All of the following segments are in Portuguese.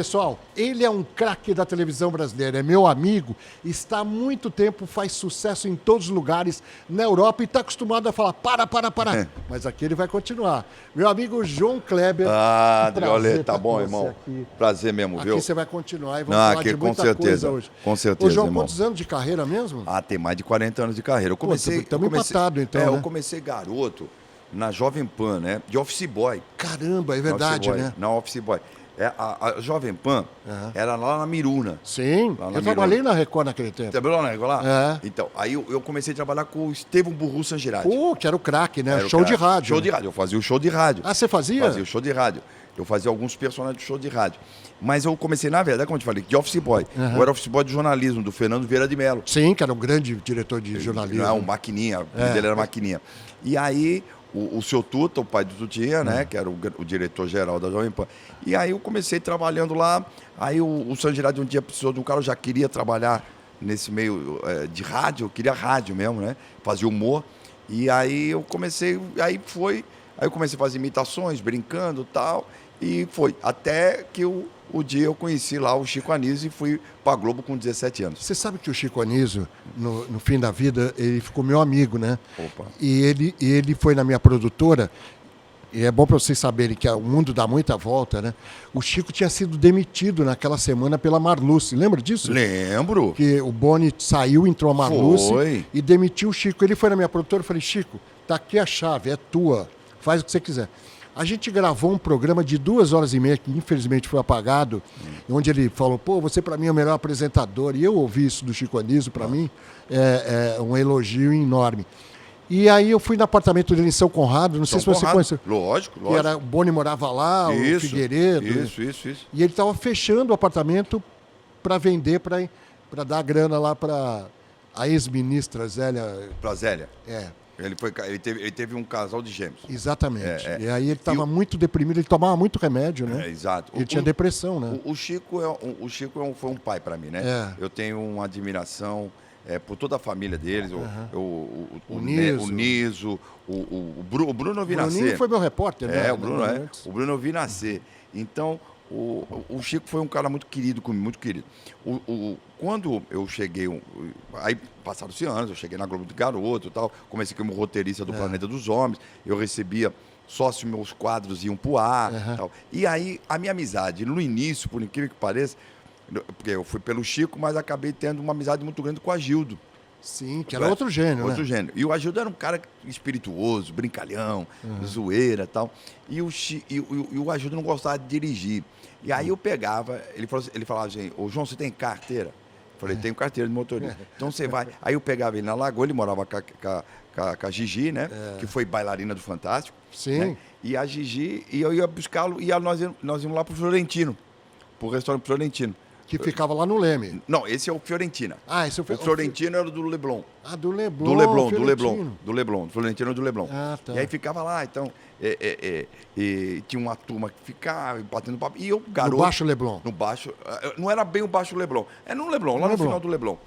pessoal, ele é um craque da televisão brasileira, é meu amigo, está há muito tempo, faz sucesso em todos os lugares na Europa e está acostumado a falar, para. Mas aqui ele vai continuar. Meu amigo João Kleber. Ah, olha, tá bom, irmão. Aqui. Prazer mesmo, viu? Aqui você vai continuar e vamos falar aqui, de muita coisa hoje. Com certeza, Ô, João, irmão. quantos anos de carreira mesmo? Ah, tem mais de 40 anos de carreira. Estamos empatados, então, né? Eu comecei garoto na Jovem Pan, né? De office boy. Caramba, é verdade, né? Na office boy. A Jovem Pan era lá na Miruna. Sim, eu trabalhei na Record naquele tempo. Trabalhou na Record lá? É. Então, aí eu comecei a trabalhar com o Estevão Burru Sangirati. Pô, que era o craque, né? Show de rádio. Show de rádio, eu fazia o show de rádio. Ah, você fazia? Fazia o show de rádio. Eu fazia alguns personagens de show de rádio. Mas eu comecei, na verdade, como eu te falei, de office boy. Eu era office boy de jornalismo, do Fernando Vieira de Mello. Sim, que era um grande diretor de jornalismo. Não, Maquininha, o filho dele era Maquininha. E aí, o seu Tuta, o pai do Tutinha, né, que era o diretor-geral da Jovem Pan. E aí eu comecei trabalhando lá. Aí o Sangirati um dia precisou de um cara, eu já queria trabalhar nesse meio de rádio, eu queria rádio mesmo, né? Fazia humor. E aí eu comecei, aí eu comecei a fazer imitações, brincando e tal. E foi até que o dia eu conheci lá o Chico Anísio e fui para a Globo com 17 anos. Você sabe que o Chico Anísio, no fim da vida, ele ficou meu amigo, né? Opa. E ele foi na minha produtora, e é bom para vocês saberem que o mundo dá muita volta, né? O Chico tinha sido demitido naquela semana pela Marluce, lembra disso? Lembro. Que o Boni saiu, entrou a Marluce Foi. E demitiu o Chico. Ele foi na minha produtora e falei, Chico, tá aqui a chave, é tua, faz o que você quiser. A gente gravou um programa de 2h30, que infelizmente foi apagado, onde ele falou, pô, você para mim é o melhor apresentador. E eu ouvi isso do Chico Anísio, para mim é um elogio enorme. E aí eu fui no apartamento dele em São Conrado, não sei se você conhece. Lógico. Que era, o Boni morava lá, o Figueiredo. Isso. E ele estava fechando o apartamento para vender, para dar grana lá para a ex-ministra Zélia. Para Zélia. É. Ele teve um casal de gêmeos. Exatamente. E aí ele estava muito deprimido, ele tomava muito remédio, né? Exato. Ele tinha depressão, né? O Chico foi um pai para mim, né? Eu tenho uma admiração por toda a família deles. O Niso, o Bruno eu vi nascer. O Bruno foi meu repórter, né? O Bruno eu vi nascer. Então, o Chico foi um cara muito querido comigo, muito querido. Quando eu cheguei, aí passaram-se anos, eu cheguei na Globo de Garoto e tal, comecei como roteirista do Planeta dos Homens, eu recebia sócio, meus quadros iam pro ar e tal. E aí, a minha amizade, no início, por incrível que pareça, porque eu fui pelo Chico, mas acabei tendo uma amizade muito grande com o Agildo. Sim, que era outro gênio, Outro gênio. E o Agildo era um cara espirituoso, brincalhão, zoeira e tal. E o Agildo não gostava de dirigir. E aí eu pegava, ele falava assim, ô João, você tem carteira? Eu falei, tenho carteira de motorista. Então você vai. Aí eu pegava ele na Lagoa, ele morava com a Gigi, né? Que foi bailarina do Fantástico. Sim. Né? E a Gigi, e eu ia buscá-lo, e nós íamos lá pro Florentino, pro restaurante Florentino. Que ficava lá no Leme. Não, esse é o Fiorentina. Ah, esse é o Florentino era do Leblon. Ah, do Leblon. Do Leblon. Do Florentino é do Leblon. Ah, tá. E aí ficava lá, então, tinha uma turma que ficava batendo papo. E eu, garoto... No Baixo Leblon. No Baixo... Não era bem o Baixo Leblon. É no Leblon, lá no final do Leblon.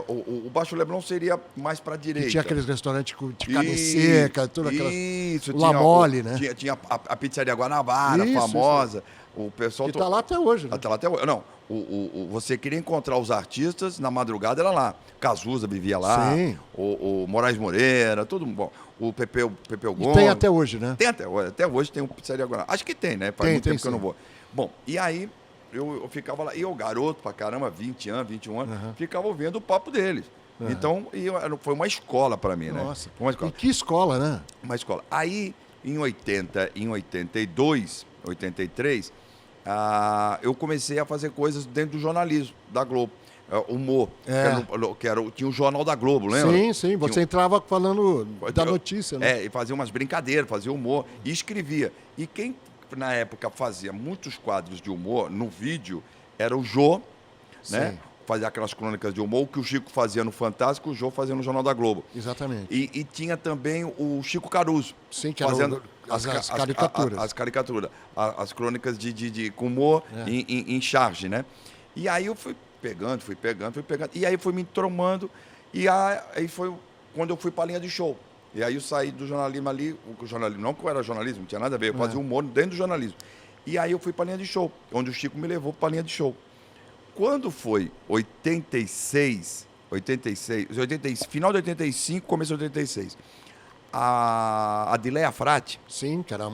O Baixo Leblon seria mais para a direita. E tinha aqueles restaurantes de carne seca, toda aquela... Isso. La Mole, né? Tinha a pizzaria Guanabara, famosa. O pessoal... Que está lá até hoje, né? Está lá até hoje. Não, você queria encontrar os artistas, na madrugada era lá. Cazuza vivia lá. Sim. O Moraes Moreira, todo mundo bom. O Pepeu Gomes. E tem até hoje, né? Tem até hoje. Até hoje tem um pizzaria Guanabara. Acho que tem, né? Faz muito tempo que eu não vou. Bom, e aí... Eu ficava lá, e eu, garoto pra caramba, 20 anos, 21 anos, ficava ouvindo o papo deles. Então, foi uma escola pra mim, né? Nossa, uma escola. E que escola, né? Uma escola. Aí, em 82, 83, eu comecei a fazer coisas dentro do jornalismo da Globo. Humor, tinha o Jornal da Globo, lembra? Sim, você entrava falando da notícia, né? E fazia umas brincadeiras, fazia humor, e escrevia. E quem... na época fazia muitos quadros de humor no vídeo, era o Jô, né? Fazia aquelas crônicas de humor, o que o Chico fazia no Fantástico, o Jô fazia no Jornal da Globo. Exatamente. E tinha também o Chico Caruso. Sim, que fazendo as caricaturas. As caricaturas, as crônicas com humor em charge, né? E aí eu fui pegando. E aí fui me entromando, e aí foi quando eu fui para a linha de show. E aí eu saí do jornalismo ali, o jornalismo, não que eu era jornalismo, não tinha nada a ver, eu fazia humor dentro do jornalismo. E aí eu fui para a linha de show, onde o Chico me levou para a linha de show. Quando foi 86, final de 85, começo de 86, a Adileia Frati... Sim, que era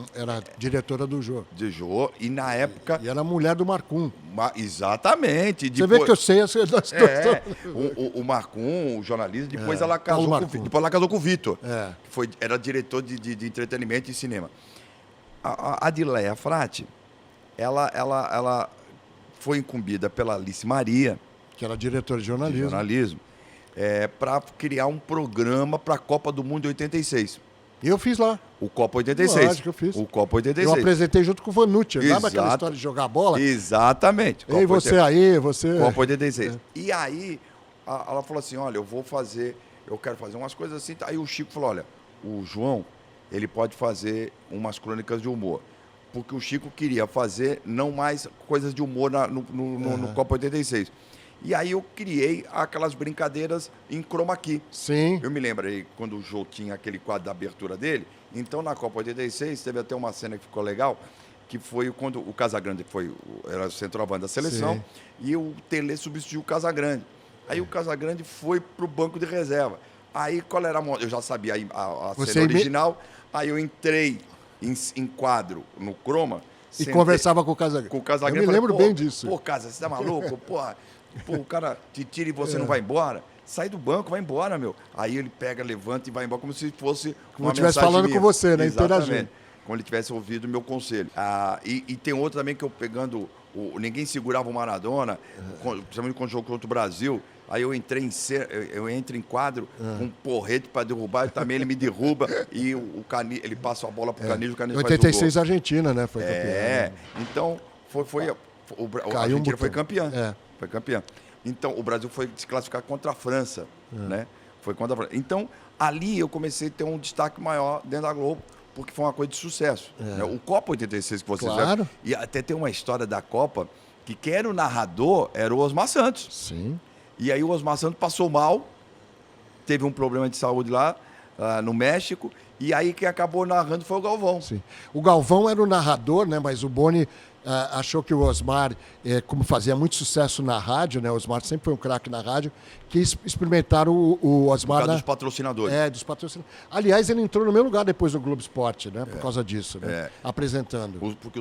diretora do Jô. De Jô, e na época... E era a mulher do Marcum. Exatamente. Você vê que eu sei essa situação. O Marcum, o jornalista, depois Paulo ela casou com o Vitor, É. que era diretor de entretenimento e cinema. A Adileia Frati, ela foi incumbida pela Alice Maria, Que era diretora de jornalismo. para criar um programa para a Copa do Mundo de 86. E eu fiz lá. O Copa 86. Lógico que eu fiz. O Copa 86. Eu apresentei junto com o Vanucci. Lembra Exato. aquela história de jogar bola? Exatamente. Ei, você aí, você... Copa 86. E aí, ela falou assim, olha, eu quero fazer umas coisas assim. Aí o Chico falou, olha, o João, ele pode fazer umas crônicas de humor. Porque o Chico queria fazer não mais coisas de humor no Copa 86. E aí eu criei aquelas brincadeiras em chroma key. Sim. Eu me lembro aí, quando o Jô tinha aquele quadro da abertura dele, então na Copa 86 teve até uma cena que ficou legal, que foi quando o Casagrande era o centroavante da seleção, Sim. e o Tele substituiu o Casagrande. Aí o Casagrande foi para o banco de reserva. Aí qual era eu já sabia a cena original, aí eu entrei em quadro no chroma. E conversava com o Casagrande. Com o Casagrande. Eu me lembro bem disso. Pô, Casa, você tá maluco? Porra. Pô, o cara te tira e você não vai embora. Sai do banco, vai embora, meu. Aí ele pega, levanta e vai embora como se fosse como eu estivesse falando minha. Com você, né? Interagindo. Como ele tivesse ouvido o meu conselho. E tem outro também que eu pegando... ninguém segurava o Maradona, principalmente quando jogou contra o Brasil. Aí eu entro em quadro com um porrete para derrubar, e também ele me derruba e ele passa a bola pro Canijo, o Canijo faz o gol. 86 a Argentina, né? Foi campeã. Então a Argentina foi campeã. Foi campeã. Então, o Brasil foi se classificar contra a França, né? Foi contra a França. Então, ali eu comecei a ter um destaque maior dentro da Globo, porque foi uma coisa de sucesso. Né? O Copa 86 que vocês claro. E até tem uma história da Copa, que quem era o narrador era o Osmar Santos. Sim. E aí o Osmar Santos passou mal, teve um problema de saúde lá no México, e aí quem acabou narrando foi o Galvão. Sim. O Galvão era o narrador, né? Mas o Boni achou que o Osmar, como fazia muito sucesso na rádio, né? O Osmar sempre foi um craque na rádio, quis experimentar o Osmar... Por causa dos patrocinadores. Dos patrocinadores. Aliás, ele entrou no meu lugar depois do Globo Esporte, né? Por causa disso, né? Apresentando. Porque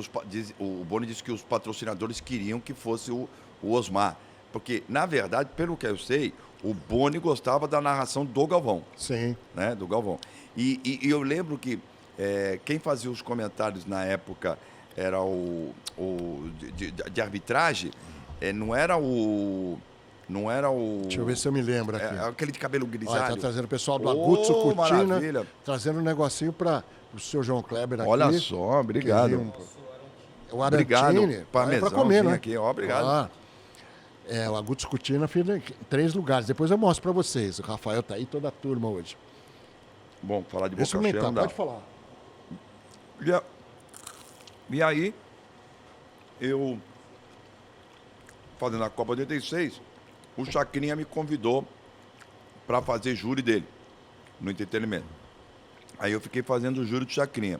o Boni disse que os patrocinadores queriam que fosse o Osmar. Porque, na verdade, pelo que eu sei, o Boni gostava da narração do Galvão. Sim. Né? Do Galvão. E eu lembro que quem fazia os comentários na época era de arbitragem, não era o... Deixa eu ver se eu me lembro aqui. Aquele de cabelo grisalho. Está trazendo o pessoal do Agutso Cutina, maravilha. Trazendo um negocinho para o seu João Kleber aqui. Olha só, obrigado. O Arantini. Para comer, né? Aqui. Obrigado. O Agutso Cutina fiz em 3 lugares. Depois eu mostro para vocês. O Rafael tá aí, toda a turma hoje. Bom, falar de boca cheia não dá. Pode falar. E aí, eu, fazendo a Copa de 86, o Chacrinha me convidou para fazer júri dele, no entretenimento. Aí eu fiquei fazendo o júri do Chacrinha.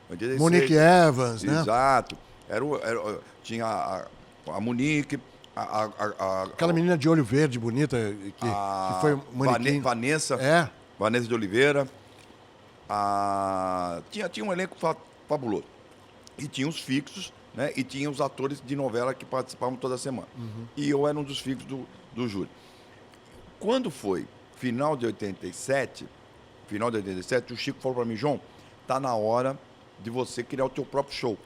86, Monique Evans, né? Exato. Tinha a Monique, aquela menina de olho verde, bonita, que foi manequim. Vanessa. Vanessa de Oliveira. Tinha um elenco fabuloso. E tinha os fixos, né? E tinha os atores de novela que participavam toda semana. E eu era um dos fixos do júri. Quando foi final de 87, o Chico falou para mim, João, tá na hora de você criar o teu próprio show.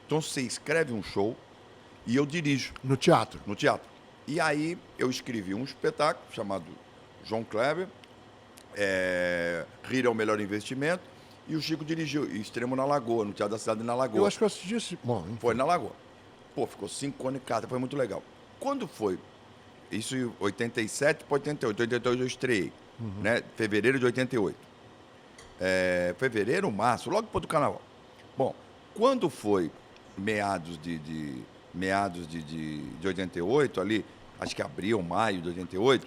Então você escreve um show e eu dirijo. No teatro? No teatro. E aí eu escrevi um espetáculo chamado João Kleber, Rir é o Melhor Investimento, e o Chico dirigiu Extremo na Lagoa, no Teatro da Cidade na Lagoa. Eu acho que eu assisti esse... Bom, foi na Lagoa. Pô, ficou 5 anos em casa, foi muito legal. Quando foi? Isso em 87 para 88. 88 eu estreiei, né? Fevereiro de 88. Fevereiro, março, logo depois do carnaval. Bom, quando foi meados de 88, ali, acho que abril, maio de 88,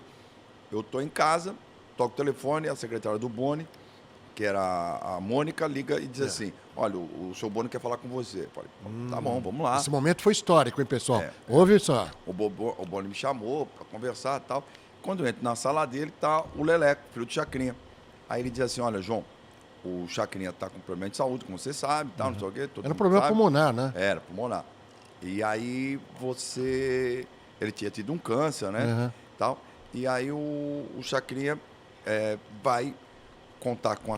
eu estou em casa, toco o telefone, a secretária do Boni, que era a Mônica, liga e diz assim, olha, o seu Boni quer falar com você. Eu falei, tá bom, vamos lá. Esse momento foi histórico, hein, pessoal? Ouve só. O Boni me chamou para conversar e tal. Quando eu entro na sala dele, tá o Leleco, filho do Chacrinha. Aí ele diz assim, olha, João, o Chacrinha tá com problema de saúde, como você sabe, tal, não sei o quê. Era um problema pulmonar, né? Era, pulmonar. E aí ele tinha tido um câncer, né? Tal. E aí o Chacrinha vai contar com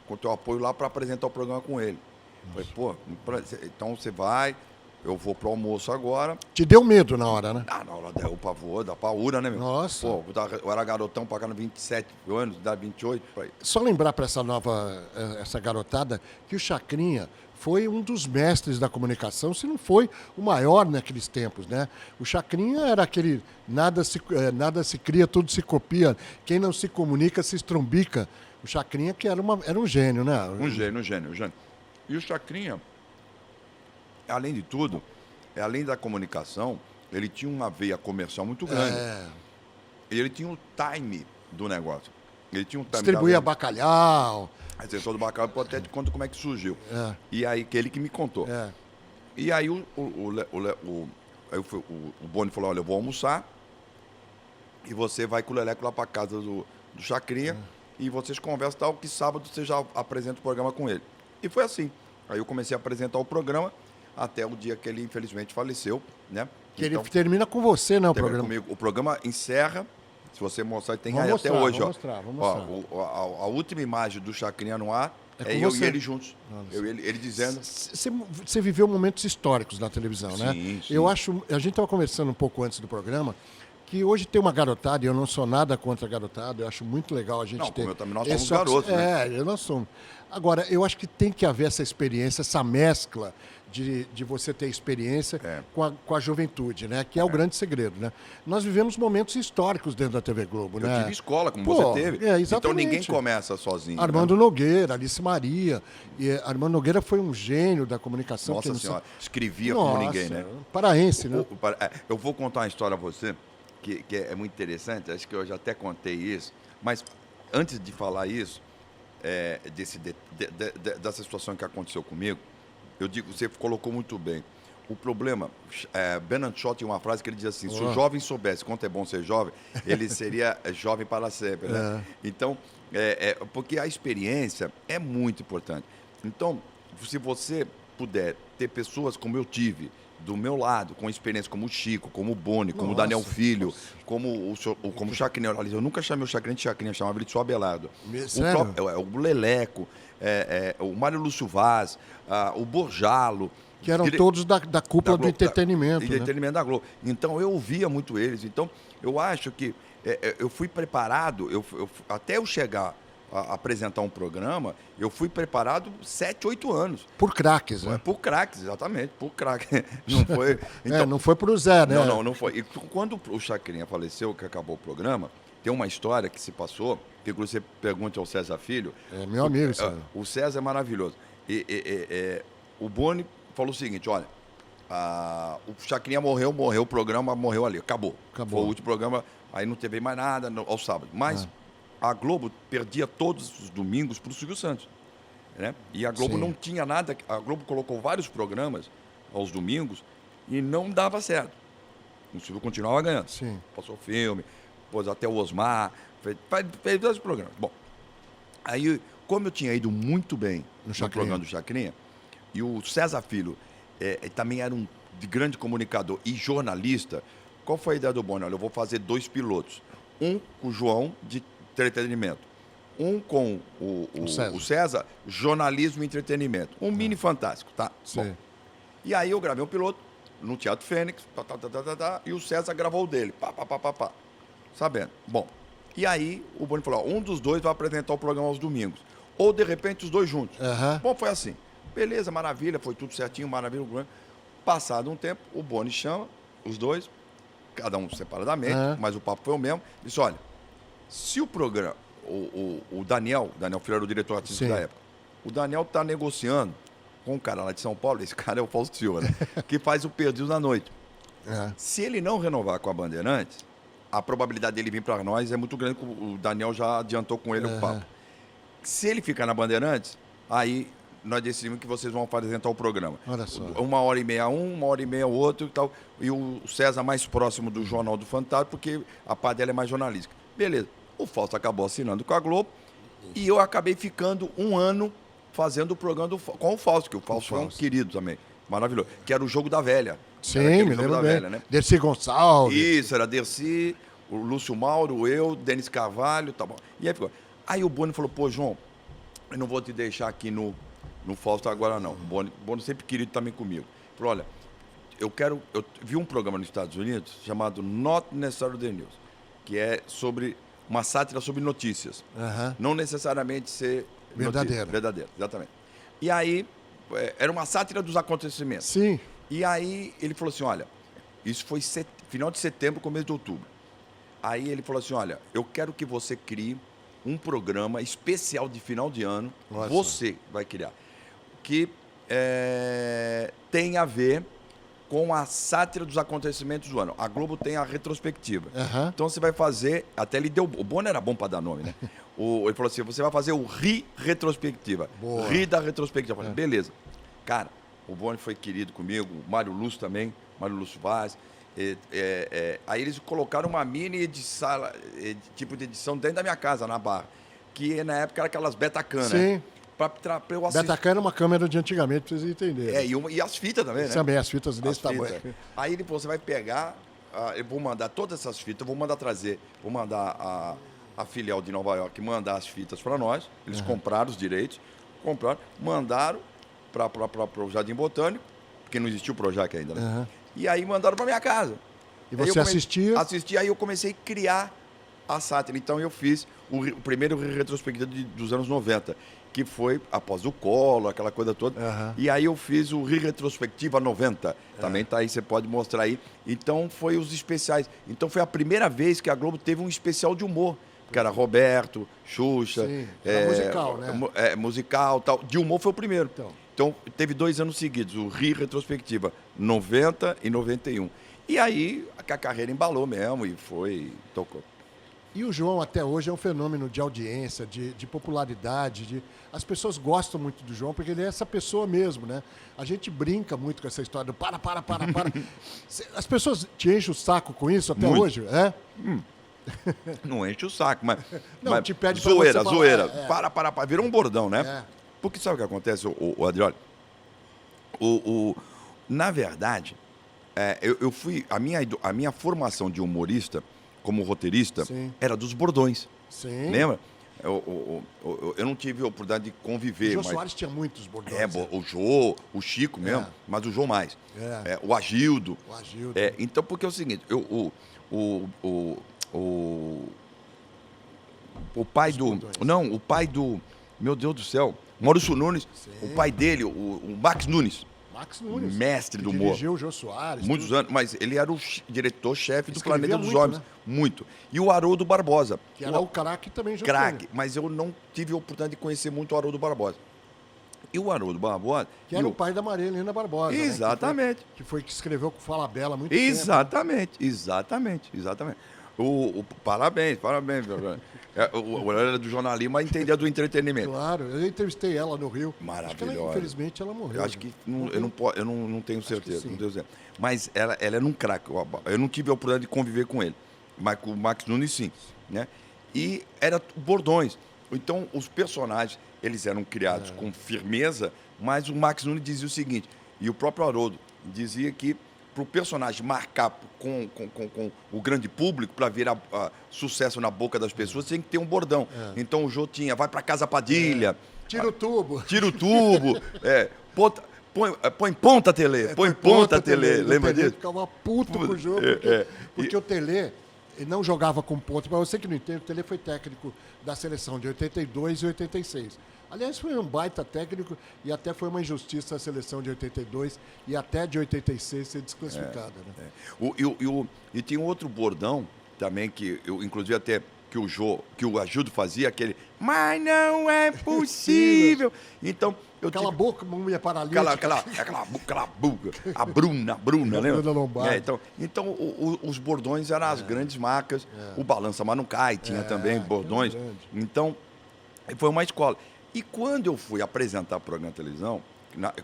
o teu apoio lá para apresentar o programa com ele. Falei, pô, então você vai, eu vou pro almoço agora. Te deu medo na hora, né? Na hora deu o pavor, da paura, né, meu? Nossa. Pô, eu era garotão pagando 27 anos, dá 28. Só lembrar para essa garotada, que o Chacrinha foi um dos mestres da comunicação, se não foi o maior naqueles tempos, né? O Chacrinha era aquele nada se cria, tudo se copia. Quem não se comunica se estrumbica. O Chacrinha que era um gênio, né? Um gênio. E o Chacrinha, além de tudo, além da comunicação, ele tinha uma veia comercial muito grande. E ele tinha o time do negócio. Ele tinha um time. Distribuía bacalhau. A assessor do bacalhau, eu até te conto como é que surgiu. E aí, ele que me contou. E aí o Boni falou, olha, eu vou almoçar e você vai com o Leleco lá para casa do Chacrinha e vocês conversam tal, que sábado você já apresenta o programa com ele. E foi assim. Aí eu comecei a apresentar o programa até o dia que ele, infelizmente, faleceu, né? Que então, ele termina com você, né, o programa? Comigo. O programa encerra, se você mostrar, tem aí até hoje, vamos mostrar. A última imagem do Chacrinha no ar é eu e ele juntos. Ele dizendo... Você viveu momentos históricos na televisão, né? Sim. Eu acho... A gente estava conversando um pouco antes do programa que hoje tem uma garotada, e eu não sou nada contra a garotada, eu acho muito legal a gente ter... Como eu também, nós somos garotos, né? Nós somos. Agora, eu acho que tem que haver essa experiência, essa mescla de você ter experiência com a juventude, né? Que é o grande segredo, né? Nós vivemos momentos históricos dentro da TV Globo, né? Eu tive escola, como você teve. Exatamente. Então ninguém começa sozinho. Armando Nogueira, Alice Maria. E Armando Nogueira foi um gênio da comunicação. Nossa Senhora, escrevia como ninguém, né? Paraense, né? Eu vou contar uma história a você, que é muito interessante, acho que eu já até contei isso, mas antes de falar isso, dessa situação que aconteceu comigo, eu digo, você colocou muito bem. O problema, Bernard Shaw tinha uma frase que ele diz assim, se o jovem soubesse quanto é bom ser jovem, ele seria jovem para sempre, né? Então, porque a experiência é muito importante. Então, se você puder ter pessoas como eu tive, do meu lado, com experiência como o Chico, como o Boni, como o Daniel Filho, como o Chacrinha. Eu nunca chamei o Chacrinha de Chacrinha, chamava ele de Só Abelardo. O Leleco, o Mário Lúcio Vaz, o Borjalo. Que eram todos da cúpula do entretenimento. Entretenimento da Globo. Então, eu ouvia muito eles. Então, eu acho que eu fui preparado, até eu chegar a apresentar um programa, eu fui preparado 7, 8 anos. Por craques, né? Por craques, exatamente, por craques. Não foi... Então, não foi pro Zé, né? Não foi. E quando o Chacrinha faleceu, que acabou o programa, tem uma história que se passou, que inclusive você pergunta ao César Filho. É meu amigo, César. O César é maravilhoso. O Boni falou o seguinte, olha, o Chacrinha morreu, o programa morreu ali, acabou. Foi o último programa, aí não teve mais nada ao sábado. Mas a Globo perdia todos os domingos para o Silvio Santos, né? E a Globo não tinha nada, a Globo colocou vários programas aos domingos e não dava certo. O Silvio continuava ganhando. Sim. Passou filme, pôs até o Osmar, fez vários programas. Bom, aí, como eu tinha ido muito bem no programa do Chacrinha, e o César Filho também era um grande comunicador e jornalista, qual foi a ideia do Boni? Olha, eu vou fazer 2 pilotos. Um com o João, de entretenimento. Um com o César, jornalismo e entretenimento. Um mini fantástico, tá? Bom, e aí eu gravei um piloto no Teatro Fênix, e o César gravou o dele, sabendo. Bom, e aí o Boni falou, um dos dois vai apresentar o programa aos domingos. Ou, de repente, os dois juntos. Bom, foi assim. Beleza, maravilha, foi tudo certinho, maravilha. Passado um tempo, o Boni chama os dois, cada um separadamente, mas o papo foi o mesmo. Disse, olha, se o programa, o Daniel Filho era o diretor artístico da época, o Daniel está negociando com um cara lá de São Paulo, esse cara é o Fausto Silva, né? Que faz o Perdidos na Noite. Se ele não renovar com a Bandeirantes, a probabilidade dele vir para nós é muito grande, o Daniel já adiantou com ele o papo. Se ele ficar na Bandeirantes, aí nós decidimos que vocês vão apresentar o programa. Olha só. 1h30 um, 1h30 o outro e tal. E o César mais próximo do Jornal do Fantástico, porque a parte dela é mais jornalística. Beleza. O Fausto acabou assinando com a Globo e eu acabei ficando um ano fazendo o programa com o Fausto, que o Fausto foi um querido também. Maravilhoso. Que era o Jogo da Velha. Sim, me lembro bem. Velha, né? Dercy Gonçalves. Isso, era Dercy, o Lúcio Mauro, eu, Denis Carvalho, tá bom. E aí ficou. Aí o Boni falou, pô, João, eu não vou te deixar aqui no Fausto agora não. O Boni sempre querido também comigo. Falou, olha, eu vi um programa nos Estados Unidos chamado Not Necessarily the News, que é sobre uma sátira sobre notícias. Não necessariamente ser verdadeira, exatamente. E aí, era uma sátira dos acontecimentos. Sim. E aí ele falou assim, olha, isso foi final de setembro, começo de outubro. Aí ele falou assim, olha, eu quero que você crie um programa especial de final de ano. Nossa. Você vai criar. Que tem a ver com a sátira dos acontecimentos do ano. A Globo tem a retrospectiva. Então você vai fazer... Até ele deu... O Bono era bom para dar nome, né? Ele falou assim, você vai fazer o Retrospectiva. Ri da retrospectiva. Eu falei, beleza. Cara, o Bono foi querido comigo, o Mário Lúcio também, Mário Lúcio Vaz. Aí eles colocaram uma mini tipo de edição dentro da minha casa, na Barra. Que na época era aquelas Betacam, né? Pra eu assistir. Betacam era uma câmera de antigamente, pra vocês entenderem. E as fitas também, né? Também, as fitas desse tamanho. Aí ele falou, você vai pegar, eu vou mandar todas essas fitas, vou mandar a filial de Nova York mandar as fitas para nós, eles compraram os direitos, mandaram para o Jardim Botânico, porque não existia o Projac ainda, né? E aí mandaram para minha casa. E você assistia? Assistia, aí eu comecei a criar a sátira. Então eu fiz o primeiro retrospectivo dos anos 90, que foi após o Collor, aquela coisa toda. E aí eu fiz o Retrospectiva 90. Também tá aí, você pode mostrar aí. Então foi os especiais. Então foi a primeira vez que a Globo teve um especial de humor. Que era Roberto, Xuxa. Sim, era musical, né? Musical, tal. De humor foi o primeiro. Então teve 2 anos seguidos, o Retrospectiva 90 e 91. E aí a carreira embalou mesmo e tocou. E o João, até hoje, é um fenômeno de audiência, de popularidade. As pessoas gostam muito do João, porque ele é essa pessoa mesmo, né? A gente brinca muito com essa história do para. As pessoas te enchem o saco com isso até hoje, é? Não enche o saco, mas... Não, te pede pra zoeira. Para. Virou um bordão, né? Porque sabe o que acontece, o Adrioli? Na verdade, eu fui... A minha formação de humorista... como roteirista, era dos bordões. Sim. Lembra? Eu não tive a oportunidade de conviver. O Jô Soares tinha muitos bordões. O Jô, o Chico mesmo, mas o Jô mais. O Agildo. Então, porque é o seguinte, o pai do... Não, o pai do... Meu Deus do céu. Maurício Nunes, o pai dele, o Max Nunes. Mestre do humor. Dirigiu o Jô Soares. Muitos anos, mas ele era o diretor-chefe do Planeta dos Homens. Né? Muito. E o Haroldo Barbosa. Que era o craque também. Craque, mas eu não tive a oportunidade de conhecer muito o Haroldo Barbosa. E o Haroldo Barbosa... Que era o pai da Maria Helena Barbosa. Exatamente. Né? Que escreveu com Fala Bela há muito tempo. Exatamente. Parabéns. O era do jornalismo, mas entendia do entretenimento. Claro, eu entrevistei ela no Rio. Maravilhosa. Infelizmente, ela morreu. Eu acho que eu não tenho certeza. Não tenho certeza. Mas ela era um craque. Eu não tive a oportunidade de conviver com ele. Mas com o Max Nunes, sim. Né? E era bordões. Então, os personagens, eles eram criados com firmeza, mas o Max Nunes dizia o seguinte, e o próprio Haroldo dizia que para o personagem marcar com o grande público, para virar sucesso na boca das pessoas, tem que ter um bordão. Então o Jô tinha, vai para casa Padilha. Tira o tubo. Põe ponta Tele. Põe ponta Tele. Lembra disso? Ficava puto com o jogo, porque o Tele não jogava com ponta. Mas você que não entende, o Tele foi técnico da seleção de 82 e 86. Aliás, foi um baita técnico e até foi uma injustiça a seleção de 82 e até de 86 ser desclassificada. Né? E tinha um outro bordão também, que eu, inclusive até que o Agildo fazia, aquele mas não é possível. Então, aquela boca, múmia paralítica. Aquela boca. A Bruna, lembra? Então os bordões eram as grandes marcas. O Balança Mas Não Cai tinha também bordões. Então, E foi uma escola. E quando eu fui apresentar o programa de televisão,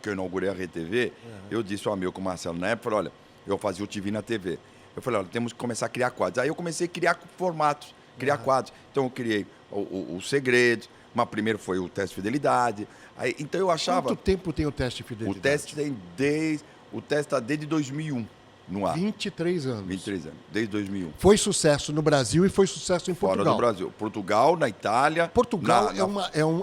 que eu inaugurei a RedeTV, eu disse ao amigo com o Marcelo na época, olha, eu fazia o TV na TV. Eu falei, olha, temos que começar a criar quadros. Aí eu comecei a criar formatos, criar quadros. Então eu criei o Segredo, mas primeiro foi o Teste de Fidelidade. Aí, então eu achava... Quanto tempo tem o teste de fidelidade? O teste está desde 2001 no ar. 23 anos. 23 anos, desde 2001. Foi sucesso no Brasil e foi sucesso em Portugal. Fora do Brasil. Portugal, na Itália... Portugal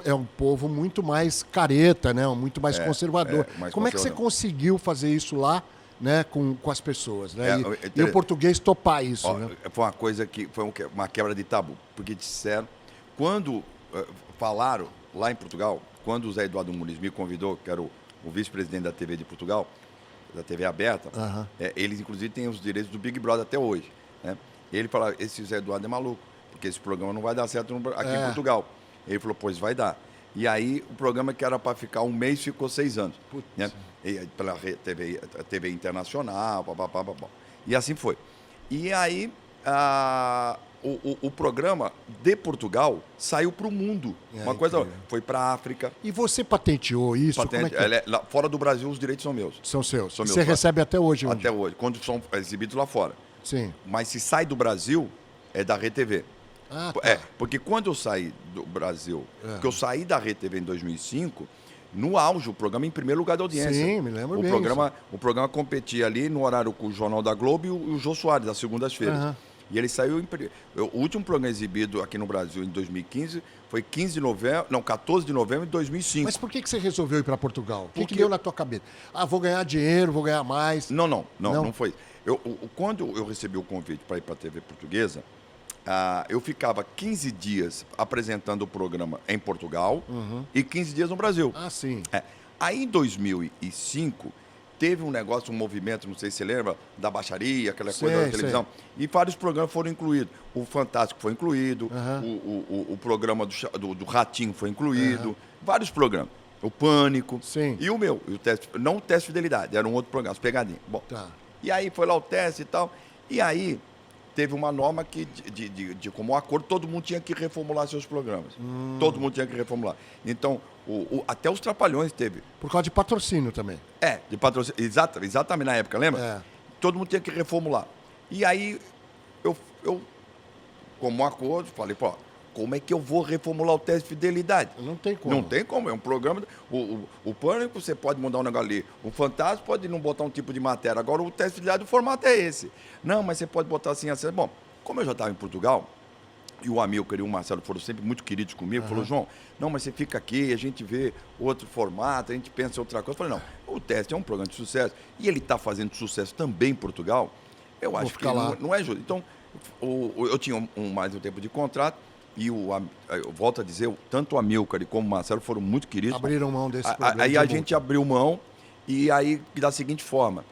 é um povo muito mais careta, né? Muito mais conservador. Mais Como é que você conservador. conseguiu fazer isso lá, né? Com as pessoas, né? É, E o português topar isso, Ó, né? foi uma coisa que foi uma quebra de tabu, porque disseram, quando falaram lá em Portugal, quando o Zé Eduardo Muniz me convidou, que era o vice-presidente da TV de Portugal, da TV aberta, eles inclusive têm os direitos do Big Brother até hoje, né? Ele falou, esse Zé Eduardo é maluco, porque esse programa não vai dar certo aqui em Portugal. Ele falou, pois vai dar. E aí o programa que era para ficar um mês ficou 6 anos. Né? E, pela TV internacional, papapá. E assim foi. E aí o programa de Portugal saiu para o mundo. Uma coisa foi para a África. E você patenteou isso? Como é que é? Lá, fora do Brasil, os direitos são meus. São seus. São meus. Você recebe até hoje? Onde? Até hoje, quando são exibidos lá fora. Sim. Mas se sai do Brasil, é da RedeTV. Ah, tá. Porque quando eu saí do Brasil, porque eu saí da RedeTV em 2005, no auge, o programa em primeiro lugar da audiência. Sim, me lembro bem O programa competia ali no horário com o Jornal da Globo e o Jô Soares, das segundas-feiras. E ele saiu o último programa exibido aqui no Brasil em 2015 foi 14 de novembro de 2005. Mas por que você resolveu ir para Portugal? O que deu na tua cabeça? Ah, vou ganhar dinheiro, vou ganhar mais. Não foi. Quando eu recebi o convite para ir para a TV portuguesa, eu ficava 15 dias apresentando o programa em Portugal e 15 dias no Brasil. Ah, sim. Aí, em 2005, teve um negócio, um movimento, não sei se você lembra, da baixaria, aquela coisa da televisão, e vários programas foram incluídos. O Fantástico foi incluído, o programa do Ratinho foi incluído, vários programas. O Pânico. Sim. E o meu, não o Teste de Fidelidade, era um outro programa, as pegadinhas. Bom, e aí foi lá o teste e tal, e aí teve uma norma que, de como acordo, todo mundo tinha que reformular seus programas. Todo mundo tinha que reformular. Então, até os Trapalhões teve. Por causa de patrocínio também. De patrocínio. Exatamente na época, lembra? Todo mundo tinha que reformular. E aí, eu como acordo, falei, pô, como é que eu vou reformular o teste de fidelidade? Não tem como. Não tem como, é um programa... O Pânico, você pode mudar um negócio ali. O Fantástico pode não botar um tipo de matéria. Agora, o teste de fidelidade, o formato é esse. Não, mas você pode botar assim, assim. Bom, como eu já estava em Portugal, e o Amilcar e o Marcelo foram sempre muito queridos comigo, falou, João, não, mas você fica aqui, a gente vê outro formato, a gente pensa em outra coisa. Eu falei, não, o teste é um programa de sucesso, e ele está fazendo sucesso também em Portugal, eu acho que não é justo. Então, eu tinha mais um tempo de contrato, e eu volto a dizer, tanto o Amilcar como o Marcelo foram muito queridos. Abriram mão desse programa. Aí a gente abriu mão, e aí da seguinte forma,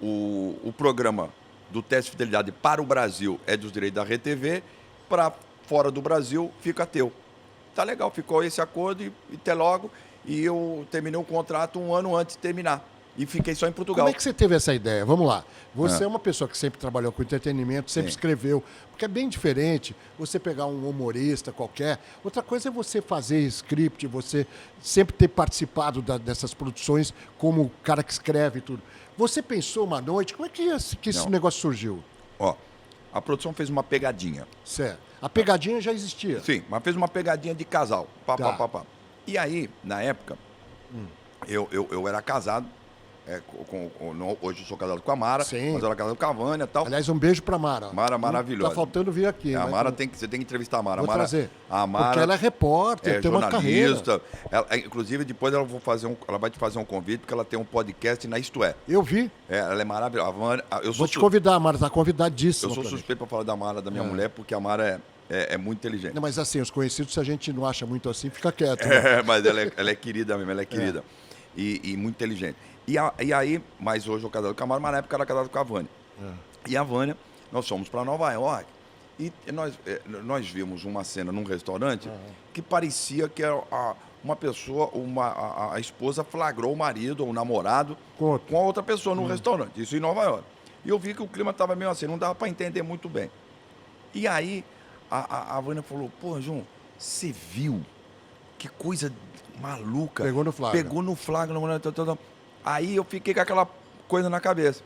o programa do teste de fidelidade para o Brasil é dos direitos da RedeTV, para fora do Brasil fica teu. Tá legal, ficou esse acordo e até logo, e eu terminei o contrato um ano antes de terminar. E fiquei só em Portugal. Como é que você teve essa ideia? Vamos lá. Você é uma pessoa que sempre trabalhou com entretenimento, sempre escreveu. Porque é bem diferente você pegar um humorista qualquer. Outra coisa é você fazer script, você sempre ter participado dessas produções como o cara que escreve e tudo. Você pensou uma noite, como é que esse negócio surgiu? Ó, a produção fez uma pegadinha. Certo. A pegadinha já existia? Sim, mas fez uma pegadinha de casal. E aí, na época, eu era casado. Hoje eu sou casado com a Mara, mas eu era casado com a Vânia e tal. Aliás, um beijo pra Mara. Mara maravilhosa. Tá faltando vir aqui. A Mara você tem que entrevistar a Mara. Vou trazer. A Mara, porque ela é repórter, tem uma carreira. Inclusive, depois ela vai te fazer um convite, porque ela tem um podcast na Isto É. Eu vi. Ela é maravilhosa. Vou te convidar, Mara, tá convidadíssima. Eu sou suspeito para falar da Mara, da minha mulher, porque a Mara é muito inteligente. Não, mas assim, os conhecidos, se a gente não acha muito assim, fica quieto. Né? Mas ela é querida mesmo, ela é querida. E muito inteligente. E aí, mas hoje eu casado com a Mara, mas na época eu era casado com a Vânia. E a Vânia, nós fomos para Nova York e nós vimos uma cena num restaurante que parecia que era uma pessoa, a esposa flagrou o marido ou o namorado com a outra pessoa no restaurante, isso em Nova York. E eu vi que o clima estava meio assim, não dava para entender muito bem. E aí, a Vânia falou, pô, João, Você viu que coisa maluca. Pegou no flagra. Pegou no flagra. Aí eu fiquei com aquela coisa na cabeça.